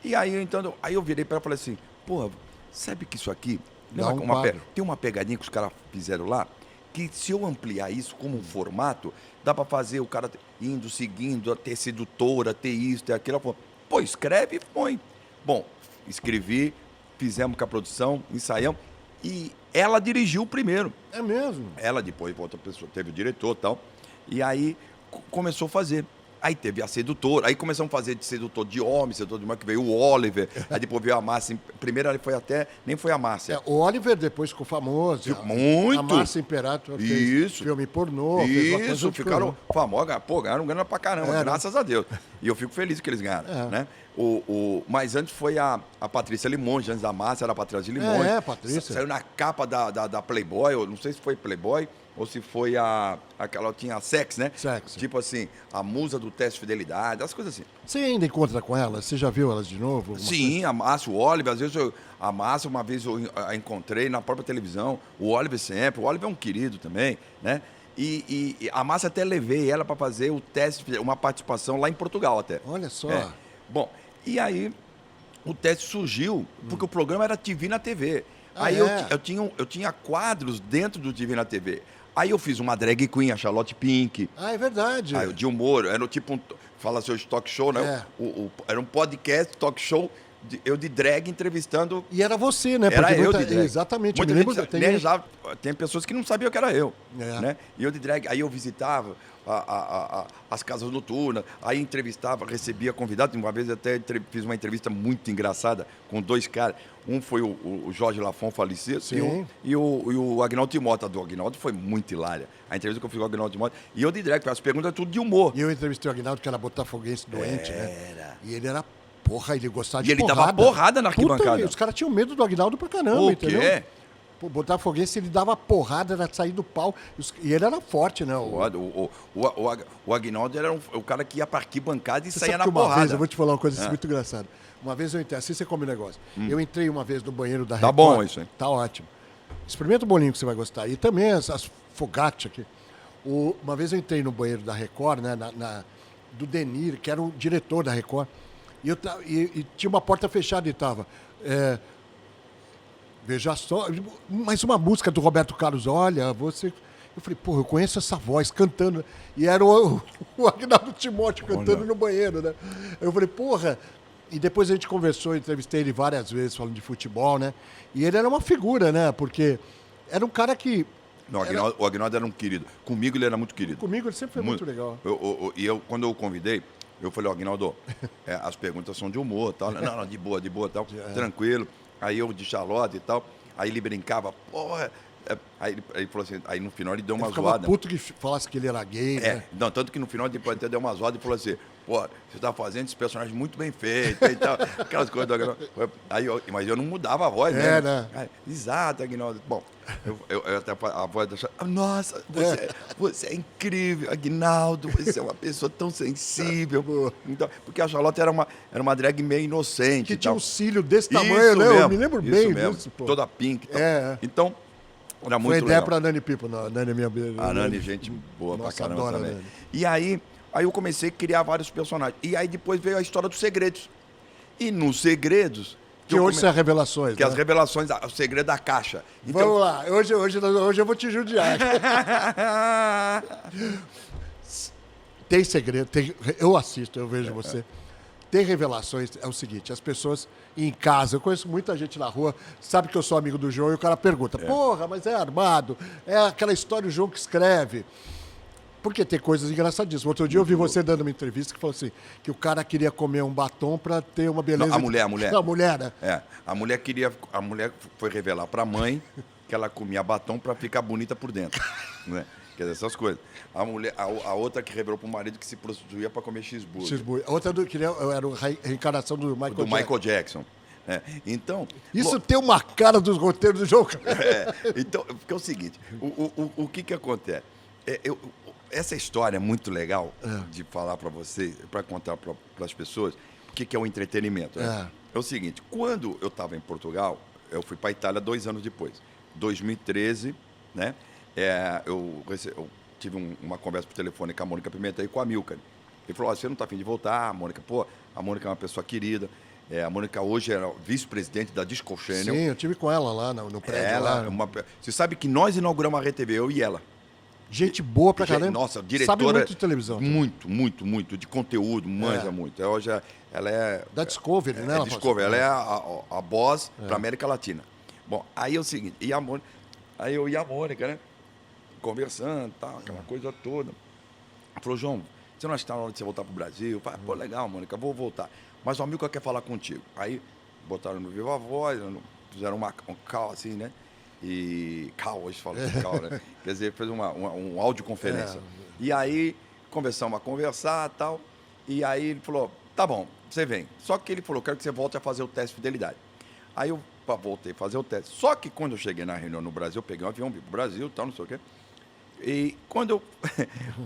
E aí, então, aí eu virei para ela e falei assim, porra, sabe que isso aqui Dá um quadro. tem uma pegadinha que os caras fizeram lá, que se eu ampliar isso como um formato, dá para fazer o cara indo, seguindo, ter sedutora, ter isso, ter aquilo. Ela falou, pô, escreve e põe. Bom, escrevi, fizemos com a produção, ensaiamos, e ela dirigiu primeiro. É mesmo? Ela depois, outra pessoa, teve o diretor e tal, e aí começou a fazer. Aí teve a sedutora, aí começamos a fazer de sedutor de homem, sedutor de mulher, que veio o Oliver, aí depois veio a Márcia, primeiro ele foi até, nem foi a Márcia. O Oliver depois ficou famoso. Muito. A Márcia Imperator fez Isso. filme pornô. Fez uma coisa Isso, de ficaram pornô. famosos, pô, ganharam grana pra caramba, graças a Deus. E eu fico feliz que eles ganharam, né? Mas antes foi a Patrícia Limonge, antes da Márcia era a Patrícia Limonge. Patrícia. Saiu na capa da Playboy, eu não sei se foi Playboy, ou se foi aquela, tinha a Sex, né? Sex. Tipo assim, a musa do teste de fidelidade, as coisas assim. Você ainda encontra com elas? Você já viu elas de novo? Sim, a Márcia, o Oliver, às vezes a Márcia, uma vez eu a encontrei na própria televisão, o Oliver sempre, o Oliver é um querido também, né? E a Márcia até levei ela para fazer o teste, uma participação lá em Portugal até. Olha só. Bom, e aí o teste surgiu, porque o programa era TV na TV. Aí eu tinha quadros dentro do TV na TV. Aí eu fiz uma drag queen, a Charlotte Pink. Ah, é verdade. Aí o de humor, era tipo fala seu talk show, né? Era um podcast, talk show, eu de drag entrevistando. E era você, né? Era porque eu de drag. Exatamente. Muita eu me lembro, gente tem pessoas que não sabiam que era eu. Né? E eu de drag, aí eu visitava as casas noturnas, aí entrevistava, recebia convidados. Uma vez até fiz uma entrevista muito engraçada com dois caras. Um foi o Jorge Lafon, falecido, e o Agnaldo Timóteo. Do Agnaldo foi muito hilária. A entrevista que eu fiz com o Agnaldo Timóteo. E eu de drag, as perguntas tudo de humor. E eu entrevistei o Agnaldo, que era botafoguense doente, né? E ele era... Porra, ele gostava de porrada. E ele porrada. dava porrada na arquibancada. Puta, os caras tinham medo do Agnaldo pra caramba, o entendeu? Quê? Pô, Botafoguense, ele dava porrada, era sair do pau. E ele era forte, né? O Agnaldo era o cara que ia pra arquibancada e Você saía sabe na que uma porrada. vez, eu vou te falar uma coisa muito engraçada. Uma vez eu entrei, assim você come o negócio. Eu entrei uma vez no banheiro da Record. Tá bom isso, hein? Tá ótimo. Experimenta o bolinho que você vai gostar. E também as focaccia aqui. Uma vez eu entrei no banheiro da Record, né? Do Denir, que era o diretor da Record. E tinha uma porta fechada e tava... Veja só, mais uma música do Roberto Carlos, olha, você... Eu falei, porra, eu conheço essa voz cantando. E era o Agnaldo Timóteo cantando no banheiro, né? Eu falei, porra... E depois a gente conversou, entrevistei ele várias vezes falando de futebol, né? E ele era uma figura, né? Porque era um cara que... Não, o Agnaldo era um querido. Comigo ele era muito querido. Comigo ele sempre foi muito legal. Quando eu o convidei, eu falei, Agnaldo, as perguntas são de humor, tal. Não, de boa, tal, tranquilo. Aí eu de Charlotte e tal. Aí ele brincava, porra... Aí ele falou assim, aí no final ele deu uma zoada. Puto que falasse que ele era gay, né? Não, tanto que no final ele até deu uma zoada e falou assim, pô, você tá fazendo esse personagem muito bem feito e tal, aquelas coisas do Agnaldo. Mas eu não mudava a voz, né? Né? Exato, Agnaldo. Bom, eu até a voz da Charlotte, nossa, você é incrível, Agnaldo, você é uma pessoa tão sensível. Então, porque a Charlotte era uma drag meio inocente. Que e tinha tal. um cílio desse tamanho, Isso né? mesmo, Eu me lembro bem disso, pô. Toda pink e tal. Então... Era muito foi ideia legal. pra Nani Pipo, a Nani é minha... A Nani, gente boa pra caramba adora também. Nani. E aí eu comecei a criar vários personagens. E aí depois veio a história dos segredos. E nos segredos... Que hoje são revelações, que as revelações, o segredo da caixa. Então... Vamos lá, hoje eu vou te judiar. Tem segredo, eu assisto, eu vejo você. Tem revelações, é o seguinte, as pessoas em casa, eu conheço muita gente na rua, sabe que eu sou amigo do João e o cara pergunta, porra, mas é armado, é aquela história do João que escreve. Porque tem coisas engraçadíssimas. Outro dia eu vi você dando uma entrevista que falou assim, que o cara queria comer um batom para ter uma beleza... Não, a mulher. A mulher, né? A mulher foi revelar pra mãe que ela comia batom para ficar bonita por dentro, né? Quer dizer, essas coisas. A outra que revelou pro marido que se prostituía para comer cheeseburger. A outra era a reencarnação do Michael Jackson. Então... Isso tem uma cara dos roteiros do jogo. Então, porque é o seguinte, o que acontece? Essa história é muito legal de falar para você, para contar para as pessoas o que é o entretenimento. Né? É o seguinte, quando eu estava em Portugal, eu fui para a Itália 2 anos depois, 2013, né? eu tive uma conversa por telefone com a Mônica Pimenta e com a Milka. Ele falou, você não está afim de voltar? A Mônica é uma pessoa querida. A Mônica hoje é vice-presidente da Disco Channel. Sim, eu tive com ela lá no prédio. Você sabe que nós inauguramos a RTV, eu e ela. Gente boa pra caramba. Nossa, diretora. Sabe muito de televisão. Muito. De conteúdo, manja muito. Hoje ela é... Da Discovery, né? Discovery, ela é a boss para América Latina. Bom, aí é o seguinte, aí eu e a Mônica, né? Conversando, tal, aquela coisa toda. Ela falou, João, você não acha que tá na hora de você voltar pro Brasil? Eu falei, pô, legal, Mônica, vou voltar. Mas o amigo quer falar contigo. Aí botaram no Viva Voz, fizeram um call assim, né? E call, hoje fala de call, né? Quer dizer, fez um audioconferência. E aí começamos a conversar e tal. E aí ele falou, tá bom, você vem. Só que ele falou, quero que você volte a fazer o teste de fidelidade. Aí eu voltei a fazer o teste. Só que quando eu cheguei na reunião no Brasil, eu peguei um avião, vim pro Brasil e tal, não sei o quê. E quando eu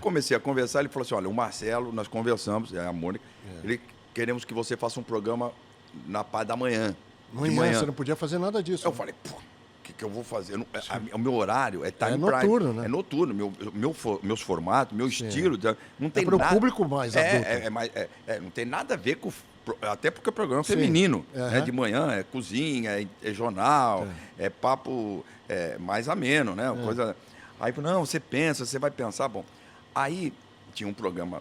comecei a conversar, ele falou assim, olha, o Marcelo, nós conversamos, a Mônica, ele queremos que você faça um programa na parte da manhã. Manhã, você não podia fazer nada disso. Eu falei, pô, o que eu vou fazer? O meu horário é time prime. É noturno, né? É noturno. Meus formatos, meu estilo, não tem para nada... o público mais adulto. Não tem nada a ver com... Até porque o programa é feminino. De manhã, é cozinha, é jornal, é papo mais ameno, né? Coisa... Aí, não, você pensa, você vai pensar, bom. Aí tinha um programa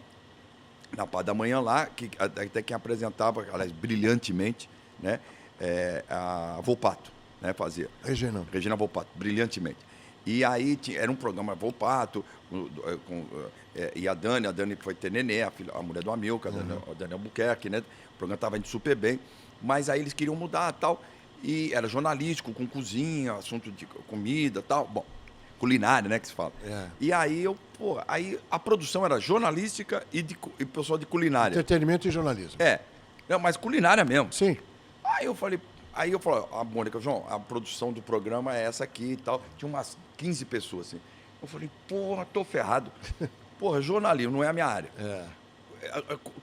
na parte da manhã lá, que até quem apresentava, aliás, brilhantemente, né? A Volpato, né? Fazia. Regina Volpato, brilhantemente. E aí era um programa Volpato, e a Dani foi ter nenê, a mulher do Amilca, a Dani Albuquerque, né? O programa estava indo super bem, mas aí eles queriam mudar tal, e era jornalístico, com cozinha, assunto de comida tal, bom, culinária, né, que se fala. E aí aí a produção era jornalística e pessoal de culinária. Entretenimento e jornalismo. Não, mas culinária mesmo. Sim. Aí eu falei, a Mônica, João, a produção do programa é essa aqui e tal. Tinha umas 15 pessoas, assim. Eu falei, porra, tô ferrado. Porra, jornalismo não é a minha área.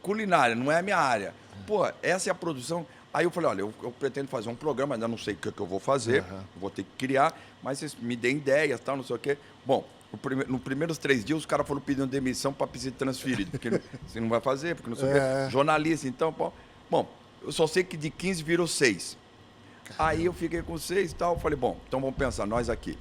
Culinária não é a minha área. Porra, essa é a produção. Aí eu falei, olha, eu pretendo fazer um programa, ainda não sei o que eu vou fazer, vou ter que criar, mas vocês me deem ideias, tal, não sei o quê. Bom, nos primeiros 3 dias, os caras foram pedindo demissão para ser transferido, porque você não vai fazer, porque não sei o quê. Jornalista, então, bom, eu só sei que de 15 virou 6. Aí eu fiquei com 6 e tal, eu falei, bom, então vamos pensar, nós aqui,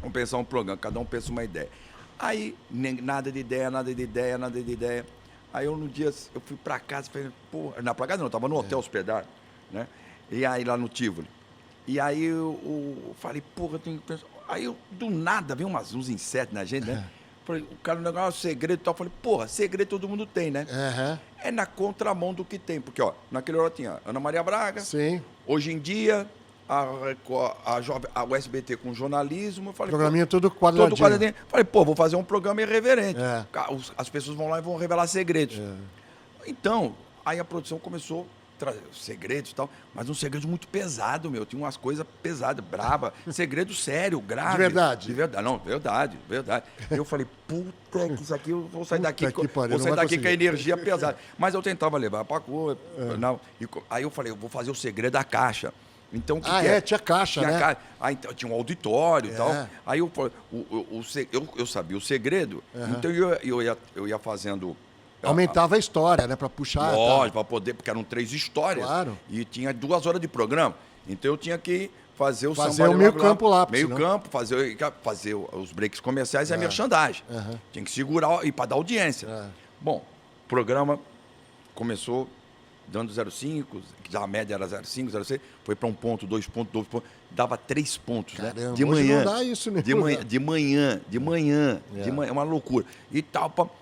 vamos pensar um programa, cada um pensa uma ideia. Aí, nada de ideia. Aí no dia, eu fui pra casa, falei, pô, pra casa não, eu tava no hotel hospedado, né? E aí lá no Tivoli. E aí eu falei, porra, eu tenho que pensar. Aí do nada, veio uns insetos na gente, né? Falei, o cara, o negócio, segredo e tal. Falei, porra, segredo todo mundo tem, né? É na contramão do que tem. Porque, ó, naquele hora tinha Ana Maria Braga. Sim. Hoje em dia, o SBT com jornalismo. Eu falei, programinha todo quadradinho. Falei, pô, vou fazer um programa irreverente. As pessoas vão lá e vão revelar segredos. Então, aí a produção começou a trazer segredos e tal, mas um segredo muito pesado, meu. Tinha umas coisas pesadas, braba. Segredo sério, grave. De verdade? De verdade. Não, verdade. Eu falei, puta, que isso aqui, eu vou sair daqui, pariu, com a energia pesada. Mas eu tentava levar pra cor. Aí eu falei, eu vou fazer o segredo da caixa. Então, tinha caixa, tinha né? Aí tinha um auditório e tal. Aí eu sabia o segredo, então eu ia fazendo... Aumentava a história, né? Pra puxar. Lógico, pra poder, porque eram 3 histórias. Claro. E tinha 2 horas de programa. Então eu tinha que fazer o meio campo lá. Meio campo, fazer os breaks comerciais e a merchandising. Tinha que segurar e para dar audiência. Bom, o programa começou dando 0,5, já a média era 0,5, 0,6, foi para 1 ponto, 2 pontos, 2 pontos, dava 3 pontos, caramba, né? De manhã. Não dá isso, né? De manhã, uma loucura. E tal,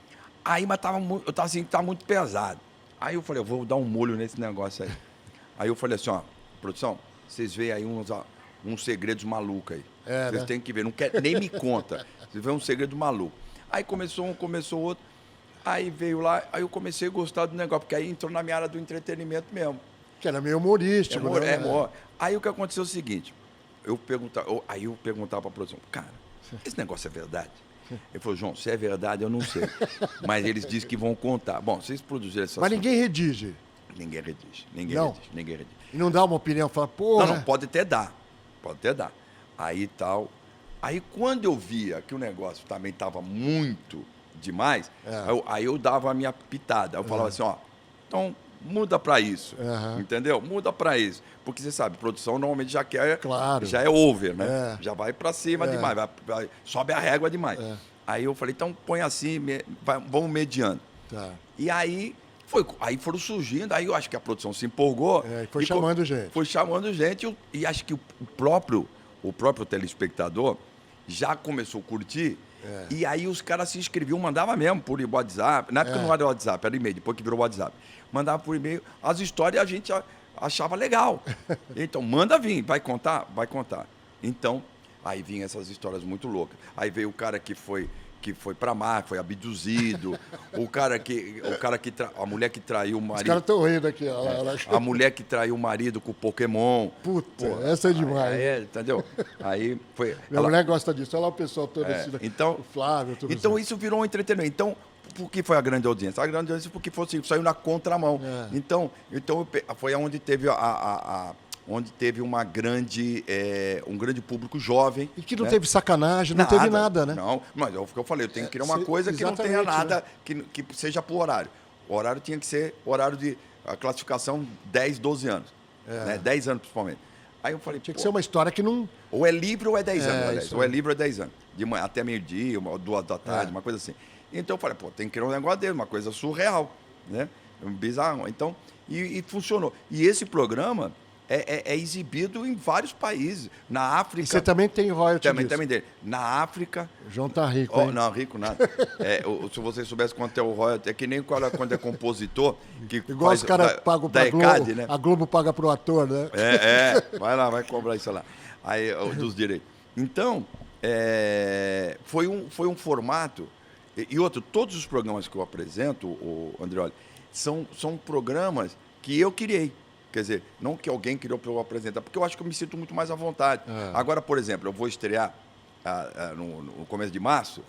aí, mas eu tava assim, tá muito pesado. Aí eu falei, eu vou dar um molho nesse negócio aí. Aí eu falei assim, ó, produção, vocês veem aí uns segredos malucos aí. Vocês têm que ver, não quer, nem me conta. Vocês veem um segredo maluco. Aí começou um, começou outro. Aí veio lá, aí eu comecei a gostar do negócio, porque aí entrou na minha área do entretenimento mesmo. Que era meio humorístico, né? Aí o que aconteceu é o seguinte, eu perguntava pra produção, cara, esse negócio é verdade? Ele falou, João, se é verdade, eu não sei. Mas eles dizem que vão contar. Bom, vocês produziram essa... Mas ninguém redige. Ninguém redige. E não dá uma opinião, fala, porra... Não, pode até dar. Aí tal. Aí, quando eu via que o negócio também estava muito demais, aí eu dava a minha pitada. Eu falava assim, ó, então muda para isso, entendeu? Muda para isso. Porque você sabe, produção normalmente já quer, já é over, né? Já vai para cima demais, sobe a régua demais. Aí eu falei, então põe assim, vamos mediando. Tá. E aí foram surgindo, aí eu acho que a produção se empolgou. E foi chamando gente. Foi chamando gente, e acho que o próprio telespectador já começou a curtir. E aí os caras se inscreviam, mandava mesmo por WhatsApp. Na época não era WhatsApp, era e-mail, depois que virou WhatsApp. Mandava por e-mail. As histórias a gente achava legal. Então, manda vir, vai contar? Vai contar. Então, aí vinham essas histórias muito loucas. Aí veio o cara que foi pra mar, foi abduzido. A mulher que traiu o marido. Os caras estão rindo aqui. A mulher que traiu o marido com o Pokémon. Puta, essa é demais. Entendeu? Aí foi. Minha mulher gosta disso. Olha lá o pessoal todo assim. Então, o Flávio, tudo então assim. isso virou um entretenimento. Então, por que foi a grande audiência? A grande audiência porque saiu na contramão. Então foi onde teve onde teve um grande público jovem. E que não teve sacanagem, não teve nada, né? Não, mas é o que eu falei, eu tenho que criar uma coisa que não tenha nada, que seja por horário. O horário tinha que ser horário de a classificação 10, 12 anos. Né? 10 anos, principalmente. Aí eu falei, tinha que ser uma história que não... Ou é livre ou é 10 anos, ou é livre ou é 10 anos. De manhã até meio-dia, 2 da tarde, uma coisa assim. Então eu falei, tem que criar um negócio dele, uma coisa surreal, né? Bizarro. Então, e funcionou. E esse programa é exibido em vários países. Na África... E você também tem royalty Também dele. Na África... O João tá rico, hein? Não, rico nada. Se você soubesse quanto é o royalty, é que nem quando é compositor... Igual os caras pagam pra Globo, né? A Globo paga pro ator, né? Vai lá, vai cobrar isso lá. Aí, dos direitos. Então, foi um formato... E outro, todos os programas que eu apresento, o Andreoli, são programas que eu criei. Quer dizer, não que alguém criou para eu apresentar, porque eu acho que eu me sinto muito mais à vontade. Agora, por exemplo, eu vou estrear no começo de março,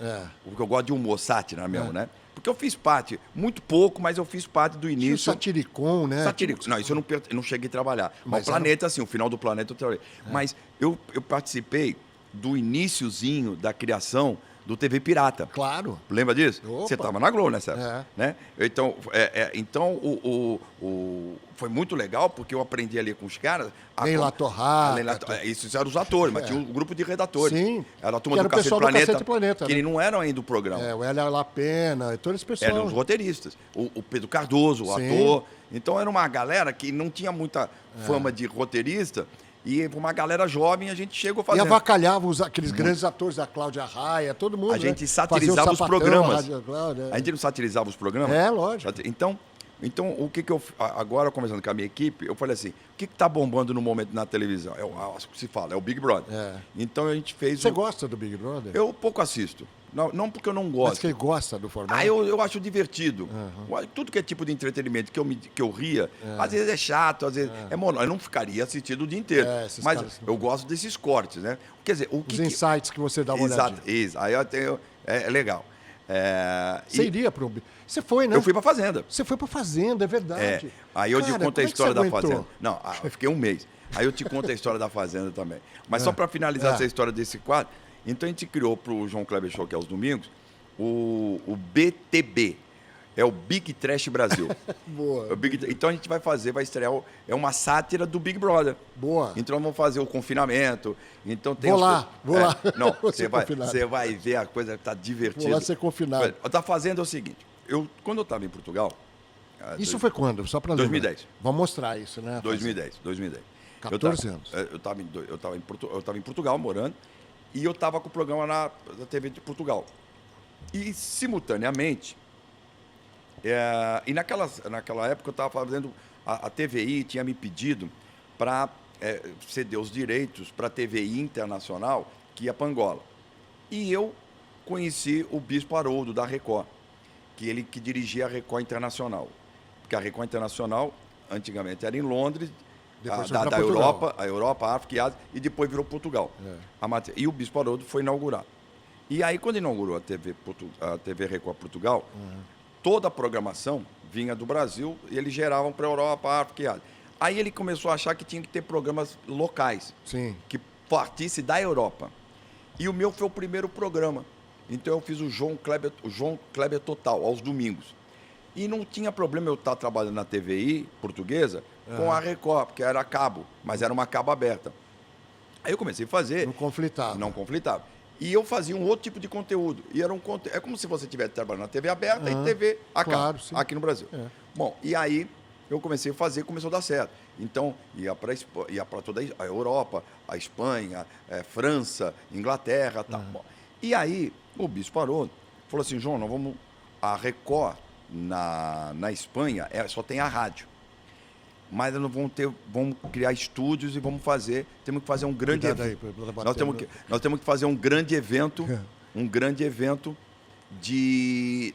porque eu gosto de humor, sátira mesmo, né? Porque eu fiz parte, muito pouco, mas eu fiz parte do início. Tinha o Satiricon, né? Satiricon. Não, isso eu não cheguei a trabalhar. Mas o Planeta, assim, o final do Planeta eu trabalhei. Mas eu participei do iniciozinho da criação do TV Pirata. Claro. Lembra disso? Opa. Você estava na Globo nessa época, né? Então, foi muito legal, porque eu aprendi ali com os caras... Leila Torraca. Isso eram os atores, mas tinha um grupo de redatores. Sim. Era a turma que do Cacete Planeta, Planeta, que né? não eram ainda do programa. O Hélio Lapena, todo esse pessoal. Eram os roteiristas. O Pedro Cardoso, o ator. Então, era uma galera que não tinha muita fama de roteirista. E uma galera jovem, a gente chegou fazendo. E avacalhava aqueles grandes atores, da Cláudia Raia, todo mundo. A gente satirizava os programas. A gente não satirizava os programas? Lógico. Então, o que eu... Agora, conversando com a minha equipe, eu falei assim, o que está bombando no momento na televisão? Acho que se fala, é o Big Brother. Então, a gente fez... Você gosta do Big Brother? Eu pouco assisto. Não porque eu não gosto. Mas quem gosta do formato? Eu acho divertido. Tudo que é tipo de entretenimento que eu ria, às vezes é chato, às vezes é monótono. Eu não ficaria assistindo o dia inteiro. Mas eu gosto desses cortes, né? Quer dizer, os insights que você dá uma olhadinha. Exato. Aí eu tenho... É legal. Você iria para um... Você foi, né? Eu fui para Fazenda. Você foi para Fazenda, é verdade. Aí eu te conto a história da Fazenda. Não, eu fiquei um mês. Aí eu te conto a história da Fazenda também. Mas só para finalizar essa história desse quadro, então a gente criou para o João Kleber Show, que é aos domingos, o BTB. É o Big Trash Brasil. Boa. Então a gente vai estrear, é uma sátira do Big Brother. Boa. Então vamos fazer o confinamento. Então tem vou lá. Não, você vai ver a coisa, tá divertido. Vou lá ser confinado. Tá fazendo o seguinte, quando eu estava em Portugal... Isso foi quando? Só para 2010. Vamos mostrar isso, né? 2010. 14 anos. Eu estava em Portugal morando e eu estava com o programa na TV de Portugal. E, simultaneamente, naquela época eu estava fazendo... A TVI tinha me pedido para ceder os direitos para a TVI Internacional, que ia para Angola. E eu conheci o Bispo Haroldo, da Record, que dirigia a Record Internacional. Porque a Record Internacional, antigamente, era em Londres, da Europa, a África e a Ásia, e depois virou Portugal. E o Bispo Haroldo foi inaugurar. E aí, quando inaugurou a TV Record Portugal, toda a programação vinha do Brasil e eles geravam para a Europa, a África e a Ásia. Aí ele começou a achar que tinha que ter programas locais, Sim. que partisse da Europa. E o meu foi o primeiro programa. Então eu fiz o João Kleber Total, aos domingos. E não tinha problema eu estar trabalhando na TVI portuguesa com a Record, porque era cabo, mas era uma cabo aberta. Aí eu comecei a fazer... Não conflitava. Não conflitava. E eu fazia um outro tipo de conteúdo. E era é como se você estivesse trabalhando na TV aberta e TV a cabo, claro, aqui no Brasil. É. Bom, e aí eu comecei a fazer, começou a dar certo. Então, ia para toda a Europa, a Espanha, França, Inglaterra, tal. Bom, e aí o bicho parou, falou assim, João, nós vamos... A Record, na Espanha, só tem a rádio. Mas nós vamos criar estúdios e vamos fazer... Temos que fazer um grande evento. Nós temos que fazer um grande evento,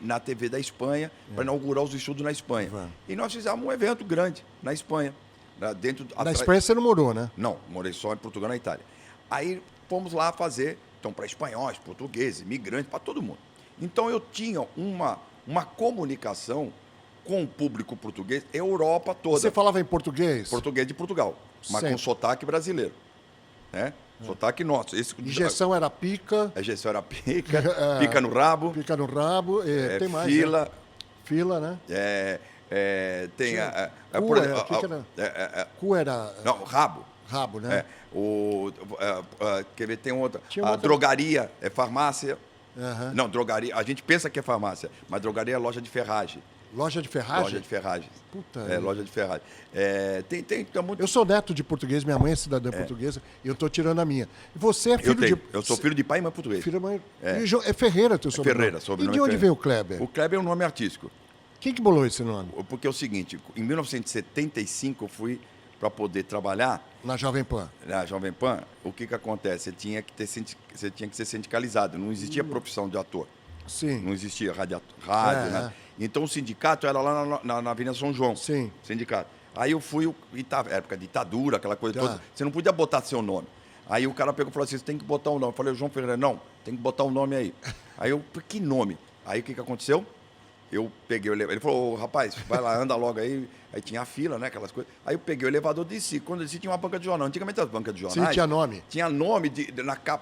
na TV da Espanha, para inaugurar os estúdios na Espanha. E nós fizemos um evento grande na Espanha. Na Espanha você não morou, né? Não, morei só em Portugal, na Itália. Aí fomos lá fazer, então, para espanhóis, portugueses, imigrantes, para todo mundo. Então eu tinha uma comunicação com o público português, Europa toda. Você falava em português? Português de Portugal, mas Sempre. com sotaque brasileiro. Né? Sotaque nosso. Injeção era pica. A injeção era pica, pica no rabo. Pica no rabo. Tem mais. Fila. Né? Fila, né? Tem Cu era... Não, rabo. Rabo, né? Quer ver, tem outra. Drogaria é farmácia. Não, drogaria. A gente pensa que é farmácia, mas drogaria é loja de ferragem. Loja de ferragem? Loja de ferragem. Puta. Loja de ferragem. Tem muito... Eu sou neto de português, minha mãe é cidadã portuguesa e eu estou tirando a minha. E você é filho Eu sou filho de pai e mãe português. Filho de mãe... É Ferreira teu sobrenome. Ferreira, sobrenome. E de onde veio o Kleber? O Kleber é um nome artístico. Quem que bolou esse nome? Porque é o seguinte, em 1975 eu fui para poder trabalhar... Na Jovem Pan. Na Jovem Pan, o que acontece? Você tinha que ser sindicalizado, não existia profissão de ator. Sim. Não existia rádio, né? Então o sindicato era lá na Avenida São João. Sim. Sindicato. Aí eu fui, época de ditadura, aquela coisa toda. Você não podia botar seu nome. Aí o cara pegou e falou assim, você tem que botar um nome. Eu falei, João Ferreira, não, tem que botar um nome aí. Aí eu, que nome? Aí o que aconteceu? Eu peguei, ele falou, rapaz, vai lá, anda logo aí. Aí tinha a fila, né, aquelas coisas. Aí eu peguei o elevador e desci. Quando eu desci, tinha uma banca de jornal. Antigamente as bancas de jornais... Sim, tinha nome. Tinha nome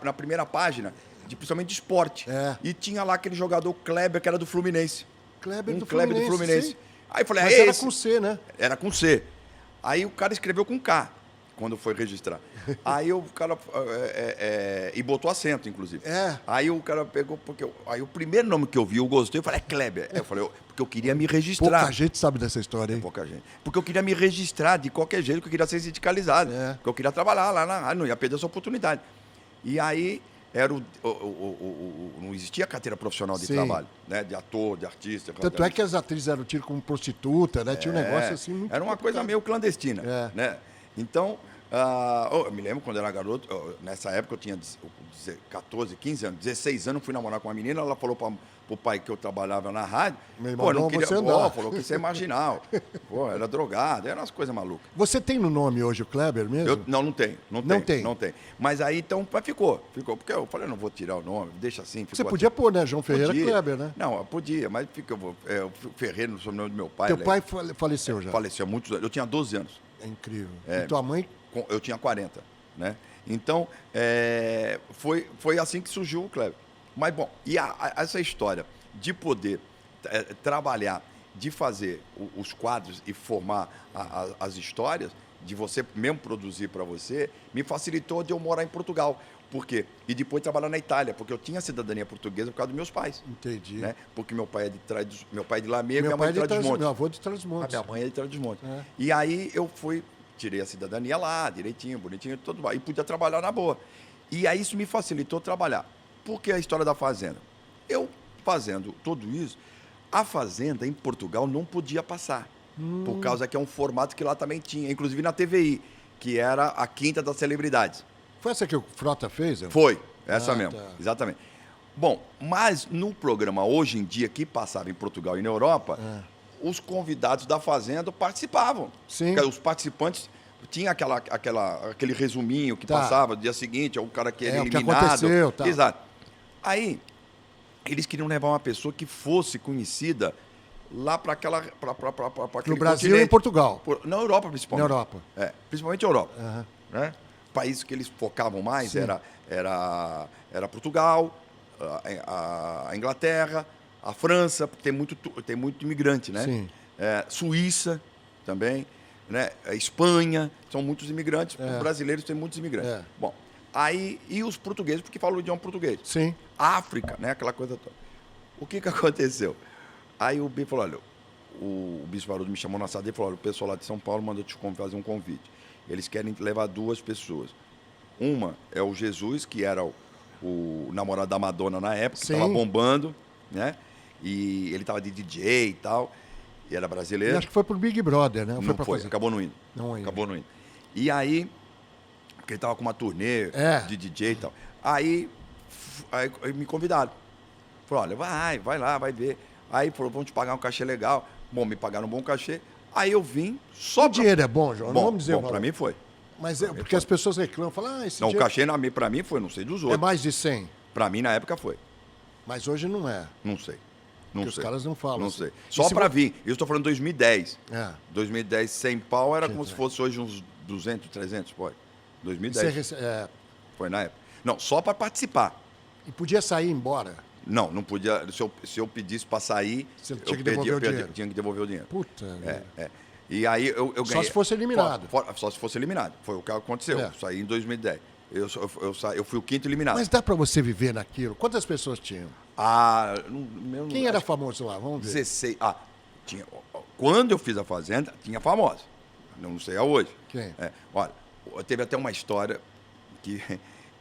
na primeira página, principalmente de esporte. E tinha lá aquele jogador Kleber, que era do Fluminense. Kleber do Fluminense. Sim. Aí eu falei, mas era com C, né? Era com C. Aí o cara escreveu com K, quando foi registrar. Aí o cara... e botou acento, inclusive. Aí o cara pegou... Aí o primeiro nome que eu vi, eu gostei, eu falei, Kleber. Aí eu falei, porque eu queria me registrar. Pouca gente sabe dessa história, hein? Pouca gente. Porque eu queria me registrar de qualquer jeito, porque eu queria ser sindicalizado. Porque eu queria trabalhar lá na rádio, não ia perder essa oportunidade. E aí... não existia carteira profissional de trabalho, né? De ator, de artista. Tanto é que as atrizes eram tidas como prostituta, né? Tinha um negócio assim muito... Era uma coisa meio clandestina, né? Então, eu me lembro quando eu era garoto, nessa época eu tinha 14, 15 anos, 16 anos, fui namorar com uma menina, ela falou pro pai que eu trabalhava na rádio, não queria, falou que isso é marginal, era drogado, eram umas coisas malucas. Você tem no nome hoje o Kleber mesmo? Não tem. Mas aí então ficou, porque eu falei, não vou tirar o nome, deixa assim. Você podia pôr, né, João Ferreira Kleber, né? Não, eu podia, mas Ferreira no sobrenome do meu pai. Teu pai faleceu já? Faleceu há muitos anos, eu tinha 12 anos. É incrível. E tua mãe? Eu tinha 40, né? Então, foi assim que surgiu o Kleber. Mas, bom, e essa história de poder trabalhar, de fazer os quadros e formar as histórias, de você mesmo produzir para você, me facilitou de eu morar em Portugal. Por quê? E depois trabalhar na Itália, porque eu tinha cidadania portuguesa por causa dos meus pais. Entendi. Né? Porque meu pai é de Lamego e minha mãe é de Trás-os-Montes. Meu avô é de Trás-os-Montes. Minha mãe é de Trás-os-Montes. E aí eu tirei a cidadania lá, direitinho, bonitinho, tudo lá, e podia trabalhar na boa. E aí isso me facilitou trabalhar. Por que a história da Fazenda? Eu fazendo tudo isso, a Fazenda em Portugal não podia passar, por causa que é um formato que lá também tinha, inclusive na TVI, que era a Quinta das Celebridades. Foi essa que o Frota fez? Foi, essa mesmo, exatamente. Bom, mas no programa hoje em dia, que passava em Portugal e na Europa, os convidados da Fazenda participavam. Sim. Os participantes tinha aquele resuminho que passava no dia seguinte, o cara que era eliminado. O que aconteceu, tá. Exato. Aí, eles queriam levar uma pessoa que fosse conhecida lá para aquele no Brasil continente. e em Portugal. Na Europa, principalmente. Na Europa. Principalmente na Europa. Né? países que eles focavam mais Sim. era Portugal, a Inglaterra, a França, porque tem muito imigrante, né? Sim. Suíça também, né? Espanha, são muitos imigrantes. Os brasileiros têm muitos imigrantes. Bom, aí, e os portugueses, porque falam o idioma português. Sim. África, né? Aquela coisa toda. O que aconteceu? Aí o Bispo falou, olha, o Bispo Haroldo me chamou na sala e falou, olha, o pessoal lá de São Paulo mandou te fazer um convite. Eles querem levar 2 pessoas. Uma é o Jesus, que era o namorado da Madonna na época, que estava bombando, né? E ele estava de DJ e tal, e era brasileiro. E acho que foi pro Big Brother, né? Não foi, acabou não indo. Acabou não indo. E aí, porque ele estava com uma turnê de DJ e tal. Aí me convidaram. Falaram, olha, vai lá, vai ver. Aí falou, vamos te pagar um cachê legal. Bom, me pagaram um bom cachê. Aí eu vim só. O dinheiro é bom, João? Não vamos dizer. Bom, para mim foi. Mas porque as pessoas reclamam, falam, esse dinheiro... O cachê para mim foi, não sei dos outros. É mais de 100? Para mim, na época, foi. Mas hoje não é. Não sei. Porque os caras não falam. Não sei. Só para vir. Eu estou falando de 2010. 2010, 100 pau era como se fosse hoje uns 200, 300, pode. 2010. Foi na época. Não, só para participar. E podia sair e ir embora? Não podia. Se eu pedisse para sair, você tinha que devolver o dinheiro. Tinha que devolver o dinheiro. Puta. E aí eu ganhei. Só se fosse eliminado. Só se fosse eliminado. Foi o que aconteceu. Eu saí em 2010. Eu fui o 5º eliminado. Mas dá para você viver naquilo? Quantas pessoas tinham? Quem era famoso lá? Vamos ver. 16. Tinha. Quando eu fiz a Fazenda, tinha famosa. Não sei a hoje. Quem? Olha, teve até uma história que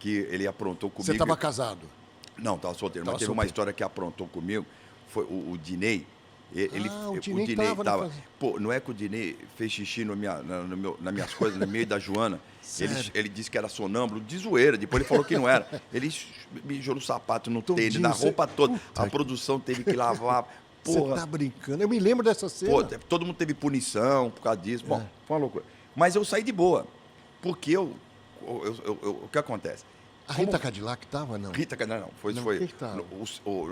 ele aprontou comigo. Você estava casado? Não, estava solteiro. Mas teve uma história que aprontou comigo. Foi o Diney. O Diney estava. Pô, não é que o Diney fez xixi nas minhas coisas, no meio da Joana. Ele disse que era sonâmbulo, de zoeira. Depois ele falou que não era. Ele mijou no sapato, no tênis, na roupa toda. A produção teve que lavar. Porra. Você tá brincando? Eu me lembro dessa cena. Pô, todo mundo teve punição por causa disso. Bom, foi uma loucura. Mas eu saí de boa. Porque o que acontece? A Rita Cadillac estava, não? Rita Cadillac, não. Foi. Quem que tava?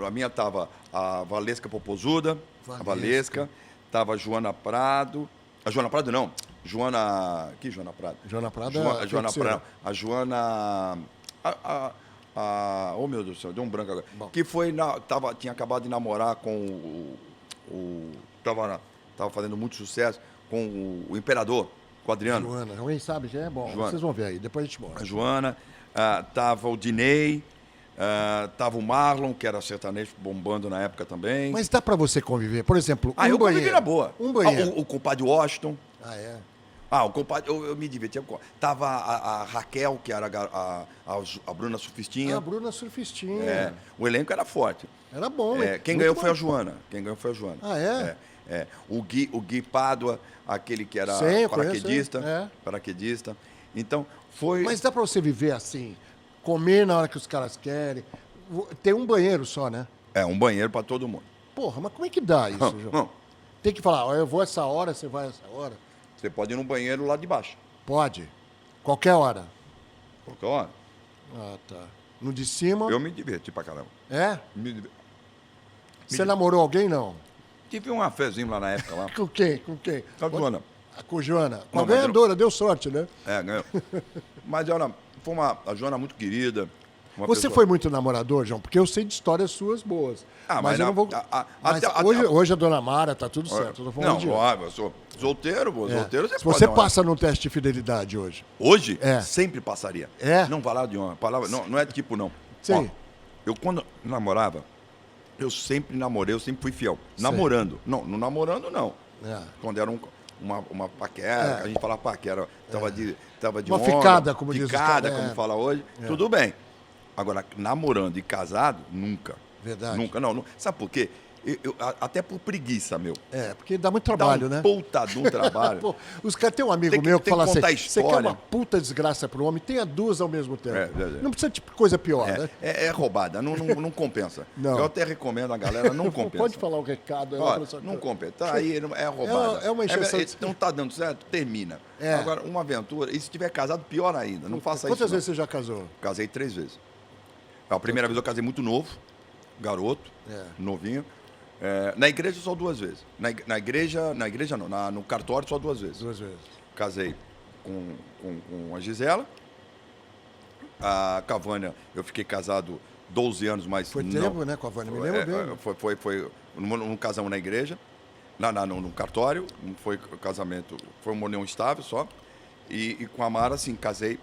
A minha estava a Valesca Popozuda. A Valesca. Estava a Joana Prado. A Joana Prado, não. Que Joana Prado? Joana Prado Joana Prado. A Joana... oh, meu Deus do céu, deu um branco agora. Bom. Que foi... tinha acabado de namorar com Tava fazendo muito sucesso com o Imperador, com o Adriano. Joana, alguém sabe quem é? Bom, Joana. Vocês vão ver aí, depois a gente mostra. A Joana, tava o Diney, tava o Marlon, que era sertanejo bombando na época também. Mas dá pra você conviver? Por exemplo, eu convivi na boa. Um banheiro. O compadre Washington. É? O compadre, eu me divertia. Tava a Raquel, que era a Bruna Surfistinha. A Bruna Surfistinha. O elenco era forte. Era bom, quem ganhou foi a Joana. O Gui Pádua, aquele que era paraquedista. Então, foi... Mas dá para você viver assim, comer na hora que os caras querem. Tem um banheiro só, né? Um banheiro para todo mundo. Porra, mas como é que dá isso, João? Não. Tem que falar, eu vou essa hora, você vai essa hora. Você pode ir no banheiro lá de baixo. Pode. Qualquer hora. Qualquer hora. Tá. No de cima... Eu me diverti pra caramba. Você namorou alguém, não? Tive uma fezinha lá na época. Lá. Com quem? Com a Joana. Com a Joana. Com a ganhadora, deu sorte, né? Ganhou. Mas foi a Joana muito querida. Você foi muito namorador, João? Porque eu sei de histórias suas boas. Mas eu não vou... hoje a dona Mara tá tudo certo. Eu tô falando eu sou solteiro, solteiro Se você passa num teste de fidelidade hoje... Hoje? Sempre passaria. Não falar de uma palavra... Não é tipo, não. Sim. Eu, quando namorava, eu sempre namorei, eu sempre fui fiel. Namorando. Não namorando, não. Quando era uma paquera, a gente falava paquera, tava de uma onda, ficada, como diz como fala hoje, tudo bem. Agora, namorando e casado, nunca. Verdade. Nunca, não. Sabe por quê? Até por preguiça, meu. Porque dá muito trabalho, né? Puta de um trabalho. Pô, os caras tem um amigo meu que fala assim, você quer história. uma puta desgraça pro homem, tenha duas ao mesmo tempo. Não precisa de coisa pior, né? É roubada, não compensa. Não. Eu até recomendo a galera, não compensa. Pode falar o recado. Não compensa. Tá aí, é roubada. É uma encheção não tá dando certo, termina. Agora, uma aventura, e se tiver casado, pior ainda. Não faça isso. Quantas vezes você já casou? Casei 3 vezes. A primeira vez eu casei muito novo, garoto, novinho. Na igreja só 2 vezes. Na igreja não, no cartório só 2 vezes. 2 vezes. Casei com a Gisela com a Vânia, eu fiquei casado 12 anos, mas Foi não... tempo, né, com a Vânia? Me lembro bem. Foi não casamos na igreja, no cartório, não foi casamento, foi uma união estável só. E com a Mara, assim, casei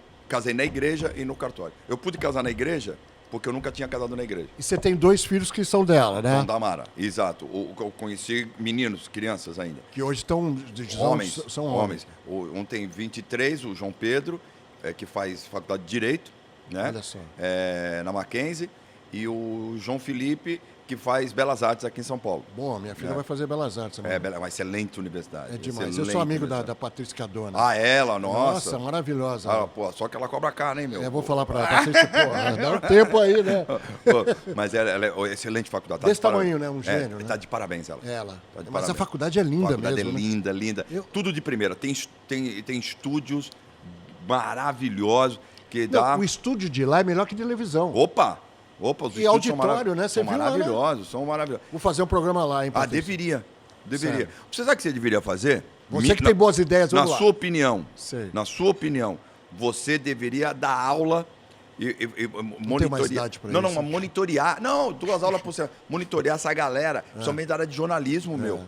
na igreja e no cartório. Eu pude casar na igreja porque eu nunca tinha casado na igreja. E você tem 2 filhos que são dela, né? São da Mara, exato. Eu conheci meninos, crianças ainda. Que hoje estão... São homens. Um tem 23, o João Pedro, que faz faculdade de Direito, né? Olha só. Na Mackenzie. E o João Felipe, que faz Belas Artes aqui em São Paulo. Bom, minha filha vai fazer Belas Artes. Uma excelente universidade. É demais. Eu sou amigo da Patrícia Cadona. Ah, ela? Nossa. Nossa, maravilhosa. Pô, só que ela cobra caro, hein, meu? Eu vou falar pra ela, Patrícia, pô, dá um tempo aí, né? Pô, mas ela é excelente faculdade. Desse tamanho, né? Um gênio, né? Tá de parabéns, ela. Ela. Tá de Mas parabéns. a faculdade é linda mesmo. A faculdade é linda, né? linda. Tudo de primeira. Tem estúdios maravilhosos que dá... Não, o estúdio de lá é melhor que de televisão. Opa, os E auditório, né? Você são viu lá, né? maravilhosos, são maravilhosos. Vou fazer um programa lá, hein, Patrícia? Deveria. Sério. Você sabe o que você deveria fazer? Você que tem boas ideias, Na vamos lá. sua opinião, Sei. você deveria dar aula e tem mais idade pra isso. Não, monitorear. Não, 2 aulas por semana. Monitorear essa galera, principalmente da área de jornalismo, meu.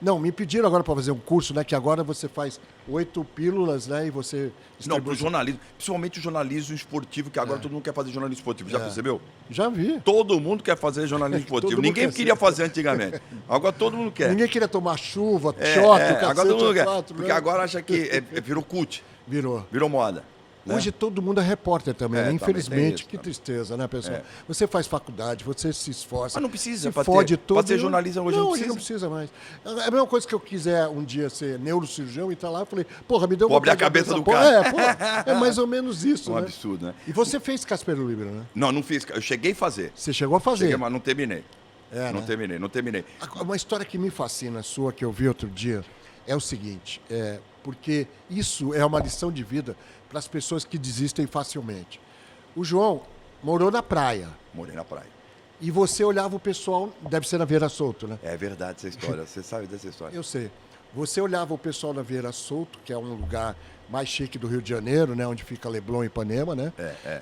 Não, me pediram agora para fazer um curso, né? Que agora você faz 8 pílulas, né? E você... Não, pro jornalismo. Principalmente o jornalismo esportivo, que agora todo mundo quer fazer jornalismo esportivo. Já percebeu? Já vi. Todo mundo quer fazer jornalismo esportivo. Todo mundo Ninguém quer queria ser. fazer antigamente. Agora todo mundo quer. Ninguém queria tomar chuva, choque, o agora todo mundo quer. quatro, Porque né? agora acha que virou cult. Virou. Moda. Né? Hoje todo mundo é repórter também, né? Também Infelizmente, tem isso, que também. tristeza, né, pessoal? Você faz faculdade, você se esforça. Mas não precisa, se pra fode ter- todo. pra ser jornalista hoje não Não, precisa. não precisa mais. É a mesma coisa que eu quiser um dia ser neurocirurgião e tá lá, eu falei, porra, me deu Vou abrir a vontade de cabeça do porra. cara. Porra, é mais ou menos isso, Um né? absurdo, né? E você fez Casper Libero, né? Não fiz. Eu cheguei a fazer. Você chegou a fazer. Cheguei, mas não terminei. Né? Não terminei. Uma história que me fascina, sua, que eu vi outro dia, é o seguinte, porque isso é uma lição de vida para as pessoas que desistem facilmente. O João morou na praia Morei na praia. e você olhava o pessoal, deve ser na Vieira Solto, né? É verdade essa história. Você sabe dessa história. Eu sei. Você olhava o pessoal na Vieira Solto, que é um lugar mais chique do Rio de Janeiro, né? Onde fica Leblon e Ipanema, né?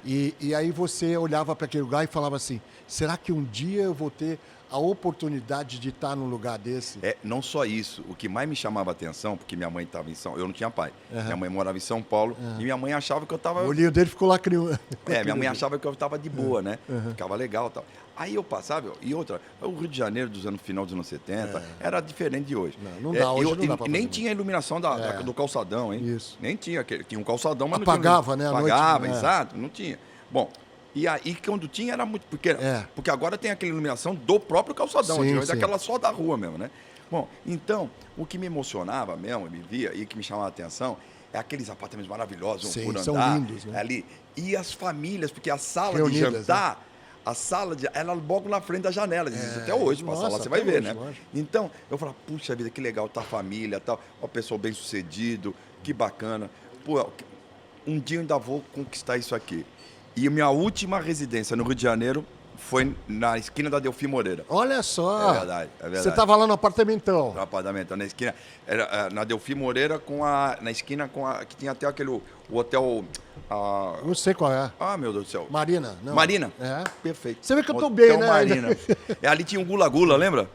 E aí você olhava para aquele lugar e falava assim, será que um dia eu vou ter a oportunidade de estar num lugar desse? Não só isso. O que mais me chamava a atenção, porque minha mãe estava em São... Eu não tinha pai. Minha mãe morava em São Paulo e minha mãe achava que eu estava... O olhinho dele ficou lacriando. minha mãe achava que eu estava de boa, né? Ficava legal e tal. Aí eu passava, e outra, o Rio de Janeiro final dos anos 70 era diferente de hoje. Não dá, hoje não dá pra nem fazer tinha iluminação do calçadão, hein? Isso. Nem tinha, tinha um calçadão, mas Apagava, não tinha. né, à noite, Apagava, né? exato, não tinha. Bom, e aí quando tinha era muito pequeno, porque agora tem aquela iluminação do próprio calçadão, Sim, antigamente sim. aquela só da rua mesmo, né? Bom, então, o que me emocionava mesmo, me via, e que me chamava a atenção, é aqueles apartamentos maravilhosos, Sim, por são andar, lindos, né? ali. E as famílias, porque a sala Reunidas, de jantar, a sala, ela logo na frente da janela, existe até hoje, passa lá, nossa, você vai até ver, hoje, né? lógico. Então, eu falava, puxa vida, que legal, tá a família, tal, uma pessoa bem sucedido, que bacana. Pô, um dia eu ainda vou conquistar isso aqui. E a minha última residência no Rio de Janeiro foi na esquina da Delfim Moreira. Olha só. É verdade. Você estava lá no apartamentão. No apartamento, na esquina, era na Delfim Moreira, na esquina que tinha até o hotel... Não sei qual é. meu Deus do céu. Marina? Não. Marina? É. Perfeito. Você vê que eu tô Hotel bem, né? Marina. Ali tinha um gula-gula, lembra?